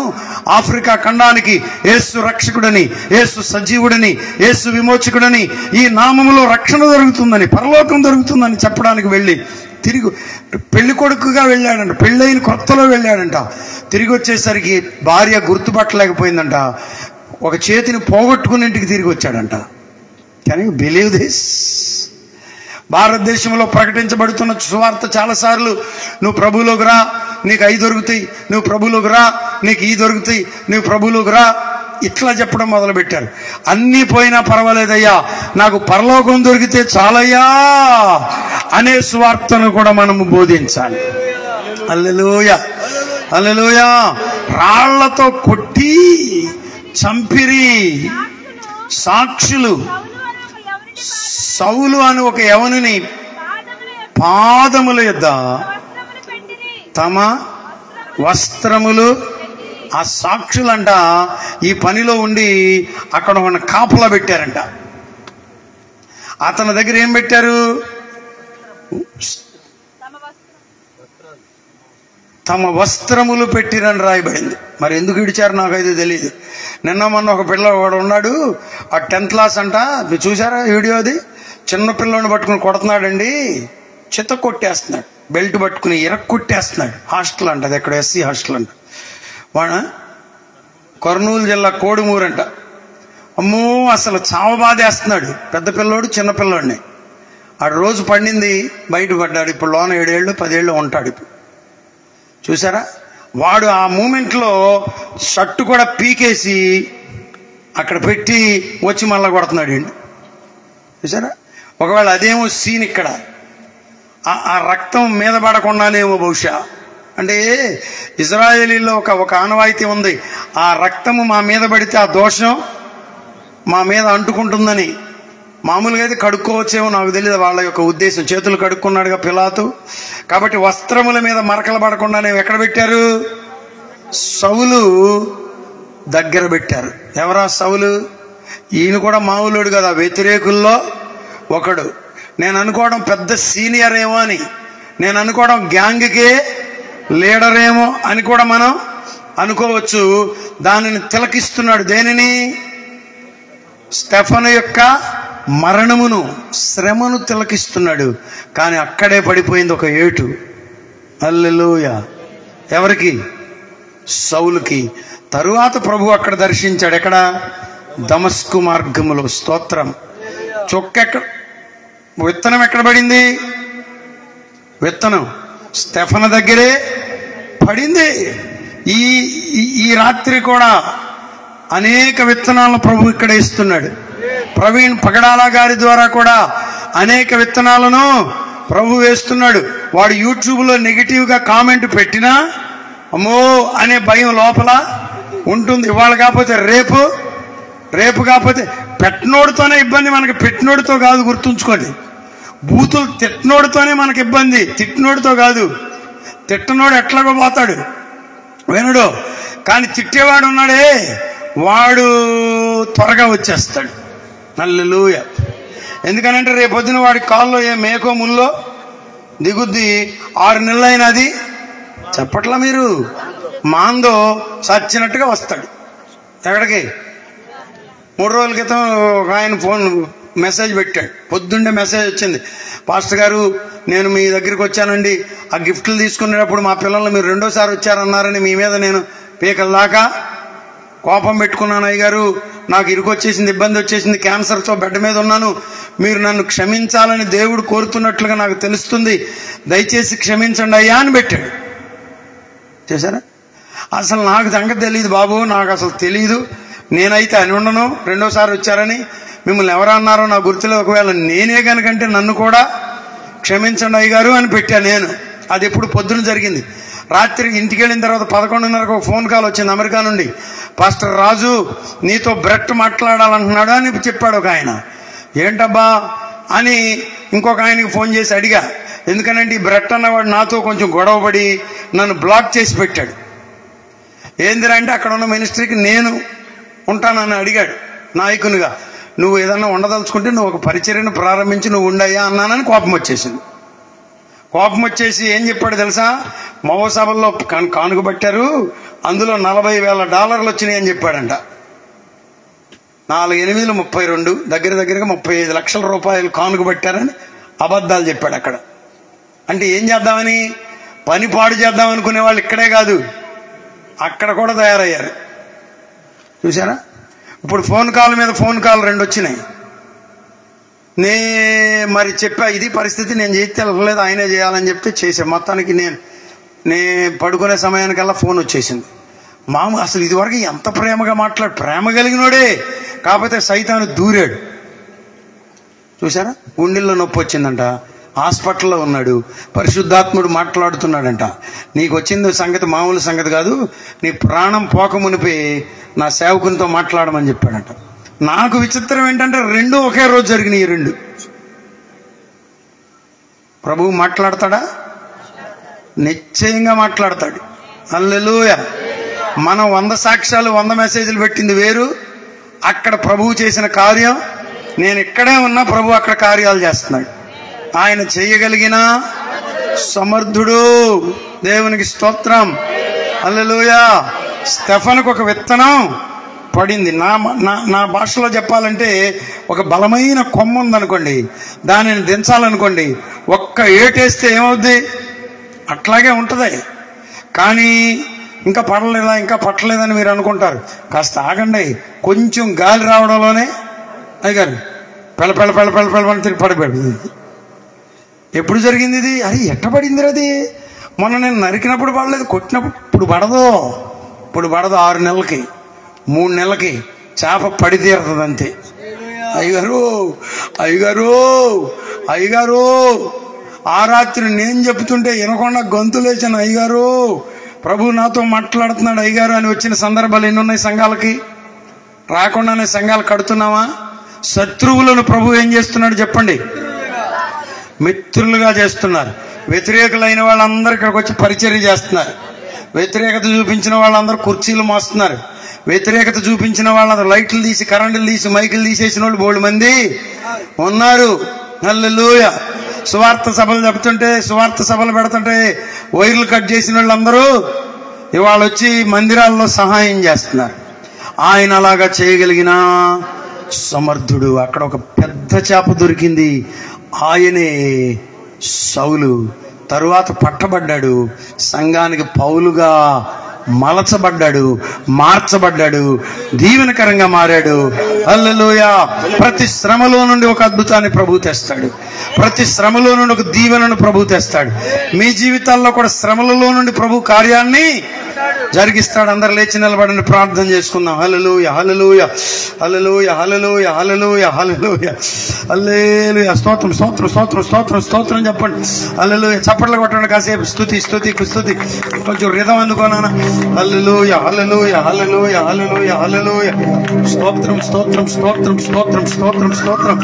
ఆఫ్రికా ఖండానికి యేసు రక్షకుడని, యేసు సజీవుడని, యేసు విమోచకుడని, ఈ నామములో రక్షణ దొరుకుతుందని, పరలోకం దొరుకుతుందని చెప్పడానికి వెళ్ళి తిరిగి పెళ్లి కొడుకుగా వెళ్ళాడంట, పెళ్ళైన కొత్తలో వెళ్ళాడంట. తిరిగి వచ్చేసరికి భార్య గుర్తుపట్టలేకపోయిందంట, ఒక చేతిని పోగొట్టుకుని ఇంటికి తిరిగి వచ్చాడంట. Can you believe this? భారతదేశంలో ప్రకటించబడుతున్న సువార్త చాలాసార్లు నువ్వు ప్రభువులోకి రా, నీకు అవి దొరుకుతాయి, నువ్వు ప్రభువులోకి రా, నీకు ఈ దొరుకుతాయి, నువ్వు ప్రభువులోకి రా, ఇట్లా చెప్పడం మొదలుపెట్టారు. అన్నీ పోయినా పర్వాలేదయ్యా, నాకు పరలోకం దొరికితే చాలయ్యా అనే సువార్తను కూడా మనము బోధించాలి. హల్లెలూయా, హల్లెలూయా. రాళ్లతో కొట్టి చంపిరి సాక్షులు సౌలు అని ఒక యవనుని పాదముల యొద్ద తమ వస్త్రములు, ఆ సాక్షులంట ఈ పనిలో ఉండి అక్కడ ఉన్న కాపలా పెట్టారంట. అతని దగ్గర ఏం పెట్టారు? తమ వస్త్రములు పెట్టిరని రాయబడింది. మరి ఎందుకు ఇడిచారు నాకైతే తెలియదు. నిన్న మొన్న ఒక పిల్లవాడు ఉన్నాడు, ఆ 10th క్లాస్ అంట, మీరు చూసారా వీడియో? అది చిన్న పిల్లని పట్టుకుని కొడుతున్నాడండి, చిత్త కొట్టేస్తున్నాడు, బెల్ట్ పట్టుకుని కొట్టేస్తున్నాడు. హాస్టల్ అంట, అది ఎక్కడ ఎస్సీ హాస్టల్ అంట, వాడ కర్నూలు జిల్లా కోడుమూరు అంట. అమ్మో, అసలు చావ బాధేస్తున్నాడు. పెద్ద పిల్లోడు చిన్న పిల్లోడిని. ఆ రోజు పండింది, బయట పడ్డాడు. ఇప్పుడు లోన 7 ఏళ్ళు 10 ఏళ్ళు ఉంటాడు. ఇప్పుడు చూసారా? వాడు ఆ మూమెంట్లో షర్టు కూడా పీకేసి అక్కడ పెట్టి వచ్చి మళ్ళా కొడుతున్నాడు అండి. చూసారా? ఒకవేళ అదేమో సీన్ ఇక్కడ, ఆ రక్తం మీద పడకుండానేమో బహుశా. అంటే ఇజ్రాయేలీలో ఒక ఆనవాయితీ ఉంది, ఆ రక్తము మా మీద పడితే ఆ దోషం మా మీద అంటుకుంటుందని. మామూలుగా అయితే కడుక్కోవచ్చేమో, నాకు తెలియదు వాళ్ళ యొక్క ఉద్దేశం. చేతులు కడుక్కున్నాడుగా పిలాతు, కాబట్టి వస్త్రముల మీద మరకలు పడకుండానే ఎక్కడ పెట్టారు? సౌలు దగ్గర పెట్టారు. ఎవరా సౌలు? ఈయన కూడా మామూలుడు కదా, వ్యతిరేకుల్లో ఒకడు. నేను అనుకోవడం పెద్ద సీనియర్ ఏమో అని, నేను అనుకోవడం గ్యాంగ్కే లీడర్ ఏమో అని కూడా మనం అనుకోవచ్చు. దానిని తిలకిస్తున్నాడు. దేనిని? స్టెఫను యొక్క మరణమును, శ్రమను తిలకిస్తున్నాడు. కానీ అక్కడే పడిపోయింది ఒక ఏటు. హల్లెలూయా. ఎవరికి? సౌలుకి. తరువాత ప్రభు అక్కడ దర్శించాడు. ఎక్కడ? దమస్కు మార్గములో. స్తోత్రం. విత్తనం ఎక్కడ పడింది? విత్తనం స్టెఫను దగ్గరే పడింది. ఈ రాత్రి కూడా అనేక విత్తనాలను ప్రభు ఇక్కడ ఇస్తున్నాడు. ప్రవీణ్ పగడాల గారి ద్వారా కూడా అనేక విత్తనాలను ప్రభు వేస్తున్నాడు. వాడు యూట్యూబ్లో నెగిటివ్గా కామెంట్ పెట్టినా అమ్మో అనే భయం లోపల ఉంటుంది. ఇవాళ కాకపోతే రేపు కాకపోతే పెట్టనోడితోనే ఇబ్బంది, మనకి పెట్టినోడితో కాదు. గుర్తుంచుకోండి, బూతులు తిట్టినోడితోనే మనకి ఇబ్బంది, తిట్టినోడితో కాదు. తిట్టనోడు ఎట్లాగో పోతాడు, వినడు. కానీ తిట్టేవాడు ఉన్నాడే, వాడు త్వరగా వచ్చేస్తాడు. హల్లెలూయా. ఎందుకనంటే రేపొద్దున వాడి కాల్లో ఏ మేకో ముల్లో దిగుద్ది. 6 నెలలైనా అది చెప్పట్లా మీరు, మాందో చచ్చినట్టుగా వస్తాడు. ఎక్కడికి? 3 రోజుల క్రితం ఒక ఆయన మెసేజ్ పెట్టాడు. పొద్దున్నే మెసేజ్ వచ్చింది, పాస్టర్ గారు నేను మీ దగ్గరికి వచ్చానండి, ఆ గిఫ్ట్లు తీసుకునేటప్పుడు మా పిల్లలు మీరు 2వ సారి వచ్చారన్నారని మీ మీద నేను పీకల దాకా కోపం పెట్టుకున్నాను. అయ్యగారు నాకు ఇరుకొచ్చేసింది, ఇబ్బంది వచ్చేసింది, క్యాన్సర్తో బెడ్ మీద ఉన్నాను, మీరు నన్ను క్షమించాలని దేవుడు కోరుతున్నట్లుగా నాకు తెలుస్తుంది, దయచేసి క్షమించండి అయ్యా అని పెట్టాడు. చేశారా? అసలు నాకు సంగతి తెలియదు బాబు, నాకు అసలు తెలియదు, నేనైతే అని ఉండను. 2వ సారి వచ్చారని మిమ్మల్ని ఎవరు అన్నారో నాకు గుర్తులేదు. ఒకవేళ నేనే కనుకంటే నన్ను కూడా క్షమించండి అయ్యగారు అని పెట్టాను నేను. అది ఎప్పుడు పొద్దున జరిగింది. రాత్రి ఇంటికి వెళ్ళిన తర్వాత 11:30కు ఒక ఫోన్ కాల్ వచ్చింది అమెరికా నుండి. పాస్టర్ రాజు నీతో బ్రెట్ మాట్లాడాలంటున్నాడు అని చెప్పాడు ఒక ఆయన. ఏంటబ్బా అని ఇంకొక ఆయనకి ఫోన్ చేసి అడిగా. ఎందుకనంటే ఈ బ్రెట్ అన్నవాడు నాతో కొంచెం గొడవపడి నన్ను బ్లాక్ చేసి పెట్టాడు. ఏందిరా అంటే అక్కడ ఉన్న మినిస్ట్రీకి నేను ఉంటానని అడిగాడు నాయకునిగా. నువ్వు ఏదన్నా ఉండదలుచుకుంటే నువ్వు ఒక పరిచర్యను ప్రారంభించి నువ్వు ఉండయ్యా అన్నానని కోపం వచ్చేసింది. కోపం వచ్చేసి ఏం చెప్పాడు తెలుసా? మగ సభల్లో కానుక పట్టారు, అందులో $40,000 వచ్చినాయి అని చెప్పాడంట. 4×8 32, దగ్గర దగ్గరగా 35 లక్షల రూపాయలు కానుక పట్టారని అబద్ధాలు చెప్పాడు అక్కడ. అంటే ఏం చేద్దామని, పని పాడు చేద్దాం అనుకునే వాళ్ళు ఇక్కడే కాదు అక్కడ కూడా తయారయ్యారు. చూసారా? ఇప్పుడు ఫోన్ కాల్ మీద ఫోన్ కాల్ 2 వచ్చినాయి. మరి చెప్పా ఇది పరిస్థితి, నేను చేస్తే వెళ్ళలేదు, ఆయనే చేయాలని చెప్తే చేసా. మొత్తానికి నే పడుకునే సమయానికల్లా ఫోన్ వచ్చేసింది. అసలు ఇదివరకు ఎంత ప్రేమగా ప్రేమ కలిగినోడే, కాకపోతే సైతాను దూరాడు. చూసారా? గుండెల్లో నొప్పి వచ్చిందంట, హాస్పిటల్లో ఉన్నాడు. పరిశుద్ధాత్ముడు మాట్లాడుతున్నాడంట, నీకు వచ్చింది సంగతి మామూలు సంగతి కాదు, నీ ప్రాణం పోకమునిపై నా సేవకునితో మాట్లాడమని చెప్పాడంట. నాకు విచిత్రం ఏంటంటే 2 ఒకే రోజు జరిగినాయి. 2 ప్రభువు మాట్లాడతాడా? నిశ్చయంగా మాట్లాడతాడు. హల్లెలూయా. మనం 100 సాక్ష్యాలు 100 మెసేజ్లు పెట్టింది వేరు, అక్కడ ప్రభువు చేసిన కార్యం. నేను ఇక్కడే ఉన్నా, ప్రభు అక్కడ కార్యాలు చేస్తున్నాడు. ఆయన చేయగలిగిన సమర్థుడు. దేవునికి స్తోత్రం. హల్లెలూయా. స్టెఫనుకు ఒక విత్తనం పడింది. నా భాషలో చెప్పాలంటే ఒక బలమైన కొమ్మ ఉందనుకోండి, దానిని దించాలనుకోండి, ఒక్క ఏటేస్తే ఏమవుద్ది? అట్లాగే ఉంటుంది. కానీ ఇంకా పడలేదా, ఇంకా పట్టలేదని మీరు అనుకుంటారు. కాస్త ఆగండి, కొంచెం గాలి రావడంలోనే అయ్యారు పెళ్ళ పెళ్ళ పెళ్ళ పెళ్ళ పెళ్ళ తిరిగి పడిపోయింది. ఎప్పుడు జరిగింది ఇది? అది ఎట్ట పడింది? అది మొన్న నేను నరికినప్పుడు పడలేదు, కొట్టినప్పుడు. ఇప్పుడు పడదు 6 నెలలకి 3 నెలలకి చేప పడి తీరుతుంది అంతే. అయ్యగారు ఆ రాత్రి నేను చెప్తుంటే వినకుండా గొంతులేసాను. అయ్యగారు ప్రభు నాతో మాట్లాడుతున్నాడు అయ్యగారు అని వచ్చిన సందర్భాలు ఎన్ని ఉన్నాయి సంఘాలకి? రాకుండానే సంఘాలు కడుతున్నావా? శత్రువులను ప్రభు ఏం చేస్తున్నాడు చెప్పండి? మిత్రులుగా చేస్తున్నారు. వ్యతిరేకులైన వాళ్ళందరూ ఇక్కడికి వచ్చి పరిచర్య చేస్తున్నారు. వ్యతిరేకత చూపించిన వాళ్ళందరూ కుర్చీలు మోస్తున్నారు. వ్యతిరేకత చూపించిన వాళ్ళందరూ లైట్లు తీసి, కరెంటులు తీసి, మైకులు తీసేసిన వాళ్ళు బోల్డ్ మంది ఉన్నారు. హల్లెలూయా. సువార్త సభలు చెప్తుంటే, సువార్త సభలు పెడుతుంటే వైర్లు కట్ చేసిన వాళ్ళందరూ ఇవాళ వచ్చి మందిరాల్లో సహాయం చేస్తున్నారు. ఆయన అలాగా చేయగలిగిన సమర్థుడు. అక్కడ ఒక పెద్ద చేప దొరికింది. ఆయనే సౌలు. తరువాత పట్టబడ్డాడు, సంఘానికి పౌలుగా మలచబడ్డాడు, మార్చబడ్డాడు, దీవెనకరంగా మారాడు. హల్లెలూయా. ప్రతి శ్రమలో నుండి ఒక అద్భుతాన్ని ప్రభు తెస్తాడు. ప్రతి శ్రమలో నుండి ఒక దీవెనను ప్రభు తెస్తాడు. మీ జీవితాల్లో కూడా శ్రమలలో నుండి ప్రభు కార్యాన్ని జరిగిస్తాడు. అందరు లేచి నిలబడండి, ప్రార్థన చేసుకుందాం. హల్లెలూయా, హల్లెలూయా, హల్లెలూయా, హల్లెలూయా, హల్లెలూయా, హల్లెలూయా, హల్లెలూయా. స్తోత్రం, స్తోత్రం, స్తోత్రం, స్తోత్రం, స్తోత్రం చెప్పండి. హల్లెలూయా. చప్పట్లు కొట్టండి కాసేపు. స్తుతి, స్తుతి, స్తుతి. కొంచెం రిధం అందుకోనా? హల్లెలూయా, హల్లెలూయా, హల్లెలూయా, హల్లెలూయా, హల్లెలూయా. స్తోత్రం, స్తోత్రం, స్తోత్రం, స్తోత్రం, స్తోత్రం, స్తోత్రం.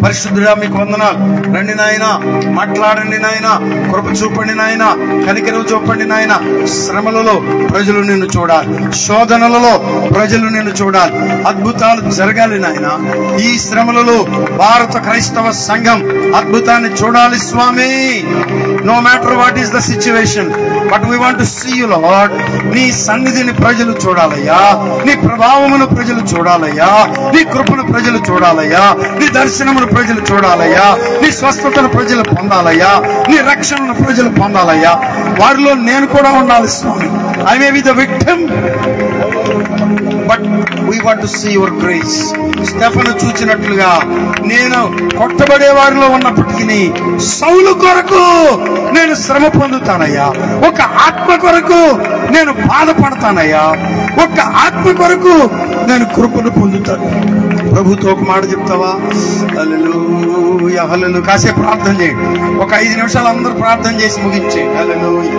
పరిశుద్ధుడా మీకు వందనాలు. రండి నాయనా, మాట్లాడండి నాయనా, కృప చూపండి నాయనా, కనికరం చూపండి నాయనా. శ్రమలలో ప్రజలు నిన్ను చూడాలి, శోధనలలో ప్రజలు నిన్ను చూడాలి. అద్భుతాలు జరగాలి నాయన. ఈ శ్రమలలో భారత క్రైస్తవ సంఘం అద్భుతాన్ని చూడాలి స్వామి. No matter what is the situation, but we want to see you Lord. నీ సన్నిధిని ప్రజలు చూడాలయ్యా, నీ ప్రభావమును ప్రజలు చూడాలయ్యా, నీ కృపను ప్రజలు చూడాలయ్యా, నీ దర్శనమును ప్రజలు చూడాలయ్యా, నీ స్వస్థతను ప్రజలు పొందాలయ్యా, నీ రక్షణను ప్రజలు పొందాలయ్యా. వారిలో నేను కూడా ఉండాలి స్వామి. I may be the victim, but we want to see your grace. Stephen చూచినట్లుగా నేను కొట్టబడే వారిలో ఉన్నప్పటికీ సౌలు కొరకు నేను శ్రమ పొందుతానయ్యా. ఒక ఆత్మ కొరకు నేను బాధపడతానయ్యా. ఒక ఆత్మ కొరకు నేను కృపను పొందుతాను. ప్రభుతో ఒక మాట చెప్తావా? హల్లెలూయా, హల్లెలూయా. కాసేపు ప్రార్థన చేయండి. ఒక 5 నిమిషాలు అందరూ ప్రార్థన చేసి ముగించేయండి. హల్లెలూయా,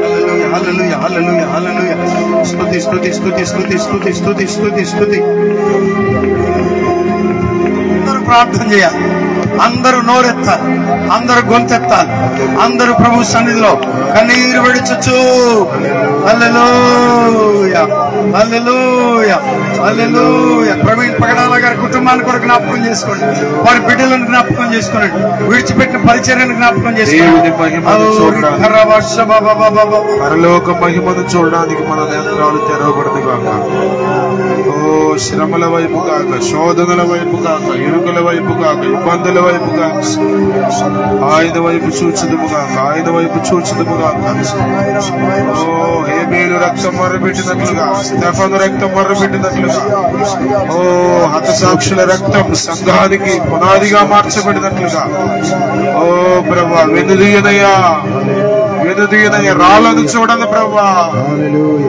హల్లెలూయా, హల్లెలూయా, హల్లెలూయా, హల్లెలూయా. స్తుతి, స్తుతి, స్తుతి, స్తుతి, స్తుతి, స్తుతి, స్తుతి, స్తుతి. అందరూ ప్రార్థన చేయాలి. అందరూ నోరెత్తాలి, అందరూ గొంతెత్తాలి, అందరూ ప్రభు సన్నిధిలో కన్నీరు విడిచొచ్చు. హల్లెలూయా, హల్లెలూయా, హల్లెలూయా. ప్రవీణ్ పగడాల గారి కుటుంబాన్ని కూడా జ్ఞాపకం చేసుకోండి, వారి బిడ్డలను జ్ఞాపకం చేసుకోండి, విడిచిపెట్టిన పరిచర్యను జ్ఞాపకం చేసుకోండి. పరలోక మహిమను చూడడానికి మన నేత్రాలు తెరవబడదు కాక. ఓ శ్రమల వైపు కాక, శోధనల వైపు కాక, ఇరుకుల వైపు కాక, ఇబ్బందుల వైపు కాక, ఆయన వైపు చూచుదుము కాక, ఆయన వైపు చూచుదుము కాక. ఓ హేబేలు రక్తం మొర్రపెట్టినట్లుగా, స్టెఫను రక్తం మొర్రపెట్టినట్లుగా, ఓ హతసాక్షుల రక్తం సంఘానికి పునాదిగా మార్చబడినట్లుగా, ఓ ప్రభువా వెనుదీయనయ్యా, వెనుదీయనయ్యా. రాళ్ళను చూడను ప్రభువా,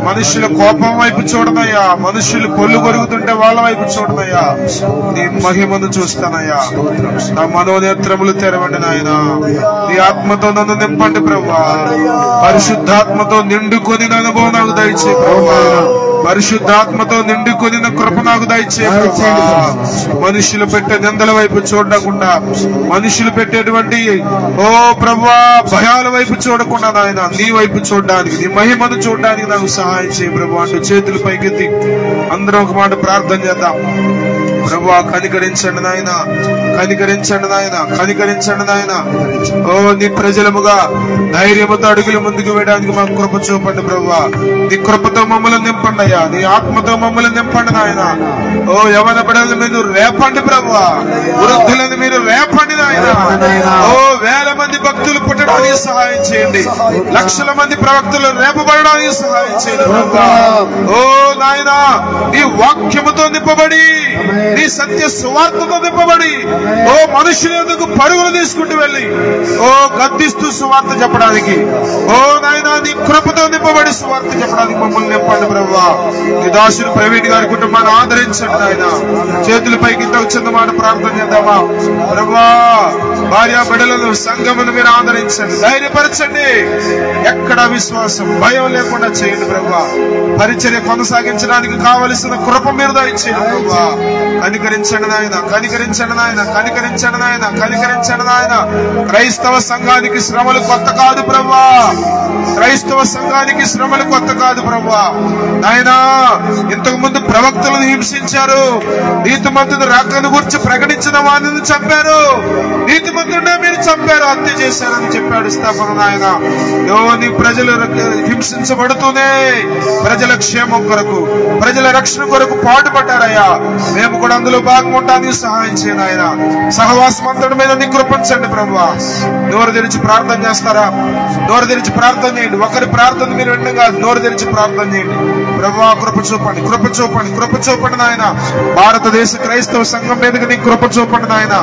మనుషుల కోపం వైపు చూడనయ్యా, మనుషులు కొల్లు కొరుగుతుంటే వాళ్ళ వైపు చూడనయ్యా. నీ మహిమను చూస్తానయ్యా. నా మనోనేత్రములు తెరవండి నాయన. నీ ఆత్మతో నన్ను నింపండి ప్రభువా. పరిశుద్ధాత్మతో నిండుకొని అనుభవం నాకు దయచే ప్రభువా. పరిశుద్ధాత్మతో నిండుకొని కృప నాకు దయచే ప్రభువా. మనుషులు పెట్టే నిందల వైపు చూడకుండా, మనుషులు పెట్టేటువంటి ఓ ప్రభువా భయాల వైపు చూడకుండా నాయన నీ వైపు చూడడానికి, నీ మహిమను చూడడానికి నాకు సహాయం చేయ ప్రభు. అంటూ చేతులు పైకెత్తి అందరం ఒక మాట ప్రార్థన చేద్దాం. ప్రభువా కనికరించండి నాయన, కనికరించండి నాయన, కనికరించండి నాయన. ఓ నీ ప్రజలముగా ధైర్యముతో అడుగులు ముందుకు వేయడానికి మాకు కృప చూపండి ప్రభువా. నీ కృపతో మమ్మల్ని నింపండి అయ్యా, నీ ఆత్మతో మమ్మల్ని నింపండి నాయన. ఓ యవన బిడ్డలను మీరు రేపండి ప్రభువా, వృద్ధులను మీరు రేపండి నాయన. ఓ వేల మంది భక్తులు పుట్టడానికి సహాయం చేయండి, లక్షల మంది ప్రవక్తలు రేపబడడానికి సహాయం చేయండి ప్రభువా. ఓ నాయన నీ వాక్యముతో నింపబడి, నీ సత్య సువార్తతో నింపబడి, ఓ మనుషుల ఎందుకు పరుగులు తీసుకుంటూ వెళ్ళి ఓ గద్దిస్తూ సువార్త చెప్పడానికి, ఓ నాయన నీ కృపతో నింపబడి సువార్త చెప్పడానికి మమ్మల్ని నింపండి ప్రభువా. నీ దాసుడు ప్రవీణ్ గారి కుటుంబాన్ని ఆదరించండి నాయన. చేతుల పైకి ఇంత వచ్చింది మాట ప్రార్థన చేద్దామా ప్రభువా. భార్య బిడ్డలను సంఘమును మీరు ఆదరించండి, ధైర్యపరచండి. ఎక్కడ విశ్వాసం భయం లేకుండా చేయండి ప్రభువా. పరిచర్య కొనసాగించడానికి కావలసిన కృప మీరు దయచేయండి ప్రభువా. కనికరించండి నాయన, కనికరించండి నాయన, కనికరించండి నాయన, కనికరించండి నాయన. క్రైస్తవ సంఘానికి శ్రమలు కొత్త కాదు ప్రభువా. క్రైస్తవ సంఘానికి శ్రమలు కొత్త కాదు ప్రభువా. నాయనా ఇంతకు ముందు ప్రవక్తలను హింసించారు, నీతిమంతుడు రాకను గురించి ప్రకటించిన వారిని చంపారు, నీతిమంతుడే మీరు చంపారు, హత్య చేశారని చెప్పాడు స్తెఫను నాయన. నీ ప్రజలు హింసించబడుతూనే ప్రజల క్షేమం కొరకు, ప్రజల రక్షణ కొరకు పాటుపడ్డారయ్యా. మేము కూడా అందులో భాగంటానికి సహాయం చేయను ఆయన. సహవాసం అంతటి మీద నీ కృపించండి ప్రభువా. నోరు తెరిచి ప్రార్థన చేస్తారా? నోరు తెరిచి ప్రార్థన చేయండి. ఒకరి ప్రార్థన మీరు వినడం కాదు, నోరు తెరిచి ప్రార్థన చేయండి. ప్రభువా కృప చూపండి, కృప చూపండి, కృప చూపండి నాయన. భారతదేశ క్రైస్తవ సంఘం మీదకి నీ కృప చూపండి నాయన.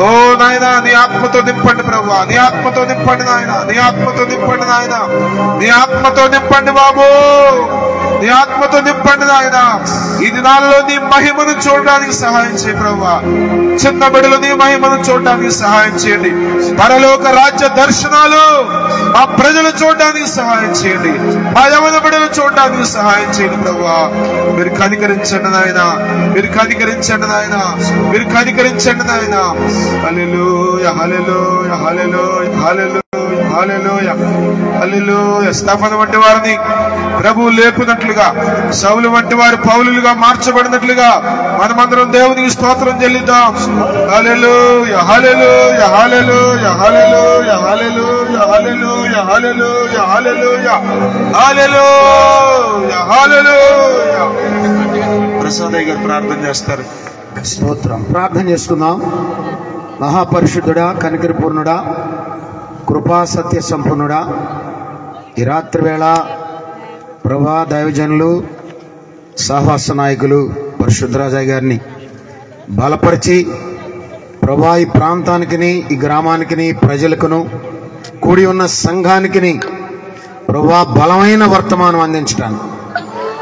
ఓ నాయన నీ ఆత్మతో నింపండి ప్రభువా, నీ ఆత్మతో నింపండి నాయన, నీ ఆత్మతో నింపండి నాయన, నీ ఆత్మతో నింపండి బాబు, నీ ఆత్మతో నింపండి నాయన. ఈ దినాలలో నీ మహిమను చూడడానికి సహాయం చేయ ప్రభువా. చిన్న బిడ్డలు నీ మహిమను చూడడానికి సహాయం చేయండి. పరలోక రాజ్య దర్శనాలు మా ప్రజలు చూడడానికి సహాయం చేయండి, మా యవన బిడ్డలు చూడడానికి సహాయం చేయండి ప్రభువా. మీరు కనికరించండి నాయన, మీరు కనికరించండి నాయన, మీరు కనికరించండి నాయన. హల్లెలూయా, హల్లెలూయా, హల్లెలూయా, హల్లెలూయా, హల్లెలూయా, హల్లెలూయా. స్తెఫను వంటి వారిని ప్రభువు లేపినట్లుగా, సౌలు వంటి వారి పౌలులుగా మార్చబడినట్లుగా మనమందరం దేవునికి స్తోత్రం చెల్లిద్దాం. హల్లెలూయా, హల్లెలూయా, హల్లెలూయా, హల్లెలూయా, హల్లెలూయా, హల్లెలూయా, హల్లెలూయా, హల్లెలూయా, హల్లెలూయా, హల్లెలూయా. ప్రసాదయ్య గారు ప్రార్థన చేస్తారు. స్తోత్రం. ప్రార్థన చేసుకుందాం. మహాపరిశుద్ధుడా, కనికరపూర్ణుడా, కృపా సత్య సంపన్నుడా, ఈ రాత్రి వేళ ప్రభా దైవజనులు, సహవాస నాయకులు పరిశుద్ధరాజయ్య గారిని బలపరిచి ప్రభా ఈ ప్రాంతానికి, ఈ గ్రామానికి, ప్రజలకును కూడి ఉన్న సంఘానికి ప్రభా బలమైన వర్తమానం అందించడానికి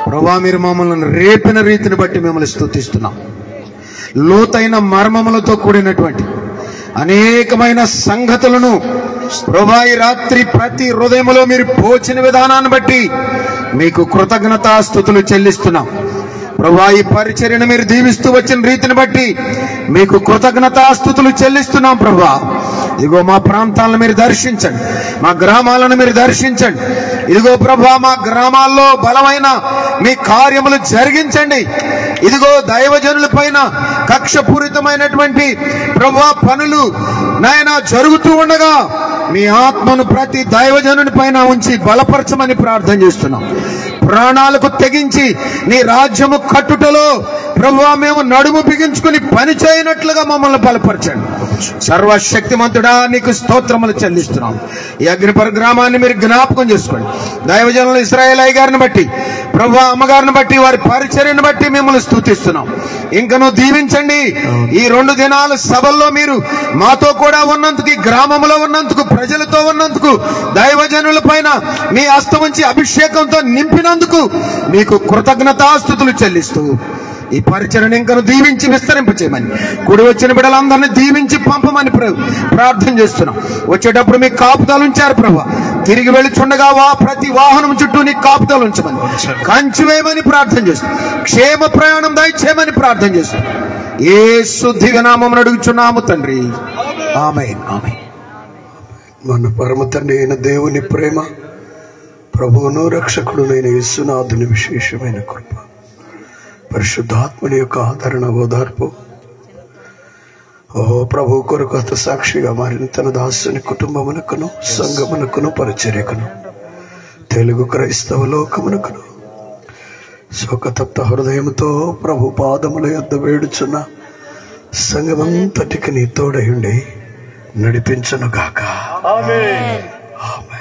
ప్రభా మీరు మమ్మల్ని రేపిన రీతిని బట్టి మిమ్మల్ని స్తుతిస్తున్నాం. లోతైన మర్మములతో కూడినటువంటి అనేకమైన సంగతులను ప్రభా ఈ రాత్రి ప్రతి హృదయములో మీరు పోచిన విధానాన్ని బట్టి మీకు కృతజ్ఞతాస్తుతులు చెల్లిస్తున్నాం. ప్రభువా ఈ పరిచర్యను మీరు దీవిస్తూ వచ్చిన రీతిని బట్టి మీకు కృతజ్ఞతాస్తుతులు చెల్లిస్తున్నాం ప్రభువా. ఇదిగో మా ప్రాంతాలను మీరు దర్శించండి, మా గ్రామాలను మీరు దర్శించండి. ఇదిగో ప్రభువా మా గ్రామాల్లో బలమైన మీ కార్యములు జరిగించండి. ఇదిగో దైవజనుల పైన కక్షపూరితమైనటువంటి ప్రభువా పనులు నాయన జరుగుతూ ఉండగా మీ ఆత్మను ప్రతి దైవజనుని పైన ఉంచి బలపరచమని ప్రార్థన చేస్తున్నాం. ప్రాణాలకు తెగించి నీ రాజ్యము కట్టుటలో ప్రభువా మేము నడుము బిగించుకుని పని చేయనట్లుగా మమ్మల్ని బలపరచండి. సర్వశక్తిమంతుడా నీకు స్తోత్రములు చెల్లిస్తున్నాం. ఈ అగ్నిపర గ్రామాన్ని మీరు జ్ఞాపకం చేసుకోండి. దైవజనులు ఇశ్రాయేలయ్య గారిని బట్టి, ప్రభువా అమ్మగారిని బట్టి, వారి పరిచర్యను బట్టి మిమ్మల్ని స్తుతిస్తున్నాం. ఇంకను దీవించండి. ఈ 2 దినాల సభల్లో మీరు మాతో కూడా ఉన్నందుకు, ఈ గ్రామంలో ఉన్నందుకు, ప్రజలతో ఉన్నందుకు, దైవజనుల పైన మీ హస్తముంచి అభిషేకంతో నింపినందుకు మీకు కృతజ్ఞతాస్తుతులు చెల్లిస్తూ ఈ పరిచర్యను ఇంకను దీవించి విస్తరింపచేయమని, కూడి వచ్చిన బిడ్డలందరినీ దీవించి పంపమని ప్రార్థన చేస్తున్నాం. వచ్చేటప్పుడు మీకు కాపుదలు ఉంచారు ప్రభా. తిరిగి వెళ్ళిచుండగా ప్రతి వాహనం చుట్టూ నీకు కాపుదలు ఉంచమని, కంచి వేయమని ప్రార్థన చేస్తున్నాం. క్షేమ ప్రయాణం దయచేయమని ప్రార్థన చేస్తున్నాం. యేసు దివ్యనామమున అడుగుచున్నాము తండ్రి, ఆమేన్. ఆమేన్. మన పరమ తండ్రి అయిన దేవుని ప్రేమ, ప్రభువును రక్షకుడునైన యేసునాథుని విశేషమైన కృప, పరిశుద్ధాత్మని యొక్క ఆదరణ, ఓదార్పు, ప్రభు కొరకు అత సాక్షిగా మారిన తన దాసుని కుటుంబమునకును, సంఘమునకును, పరిచర్యకును, తెలుగు క్రైస్తవ లోకమునకును శోకతప్త హృదయంతో ప్రభు పాదముల యొద్ద వేడుచున్న సంఘమంతటికి నీ తోడయుండి నడిపించును గాక. ఆమేన్. ఆమేన్.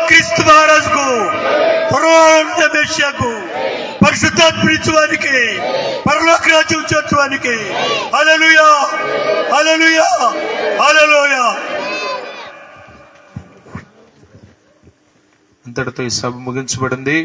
క్రీస్తు మహారాజుకు, పరమేశ్వరకు, పరిశుద్ధాత్మనిచ్చువానికి, పరలోక రాజ్యం చేర్చువానికి. హల్లెలూయా, హల్లెలూయా, హల్లెలూయా. అంతటితో ఈ సభ ముగించబడింది.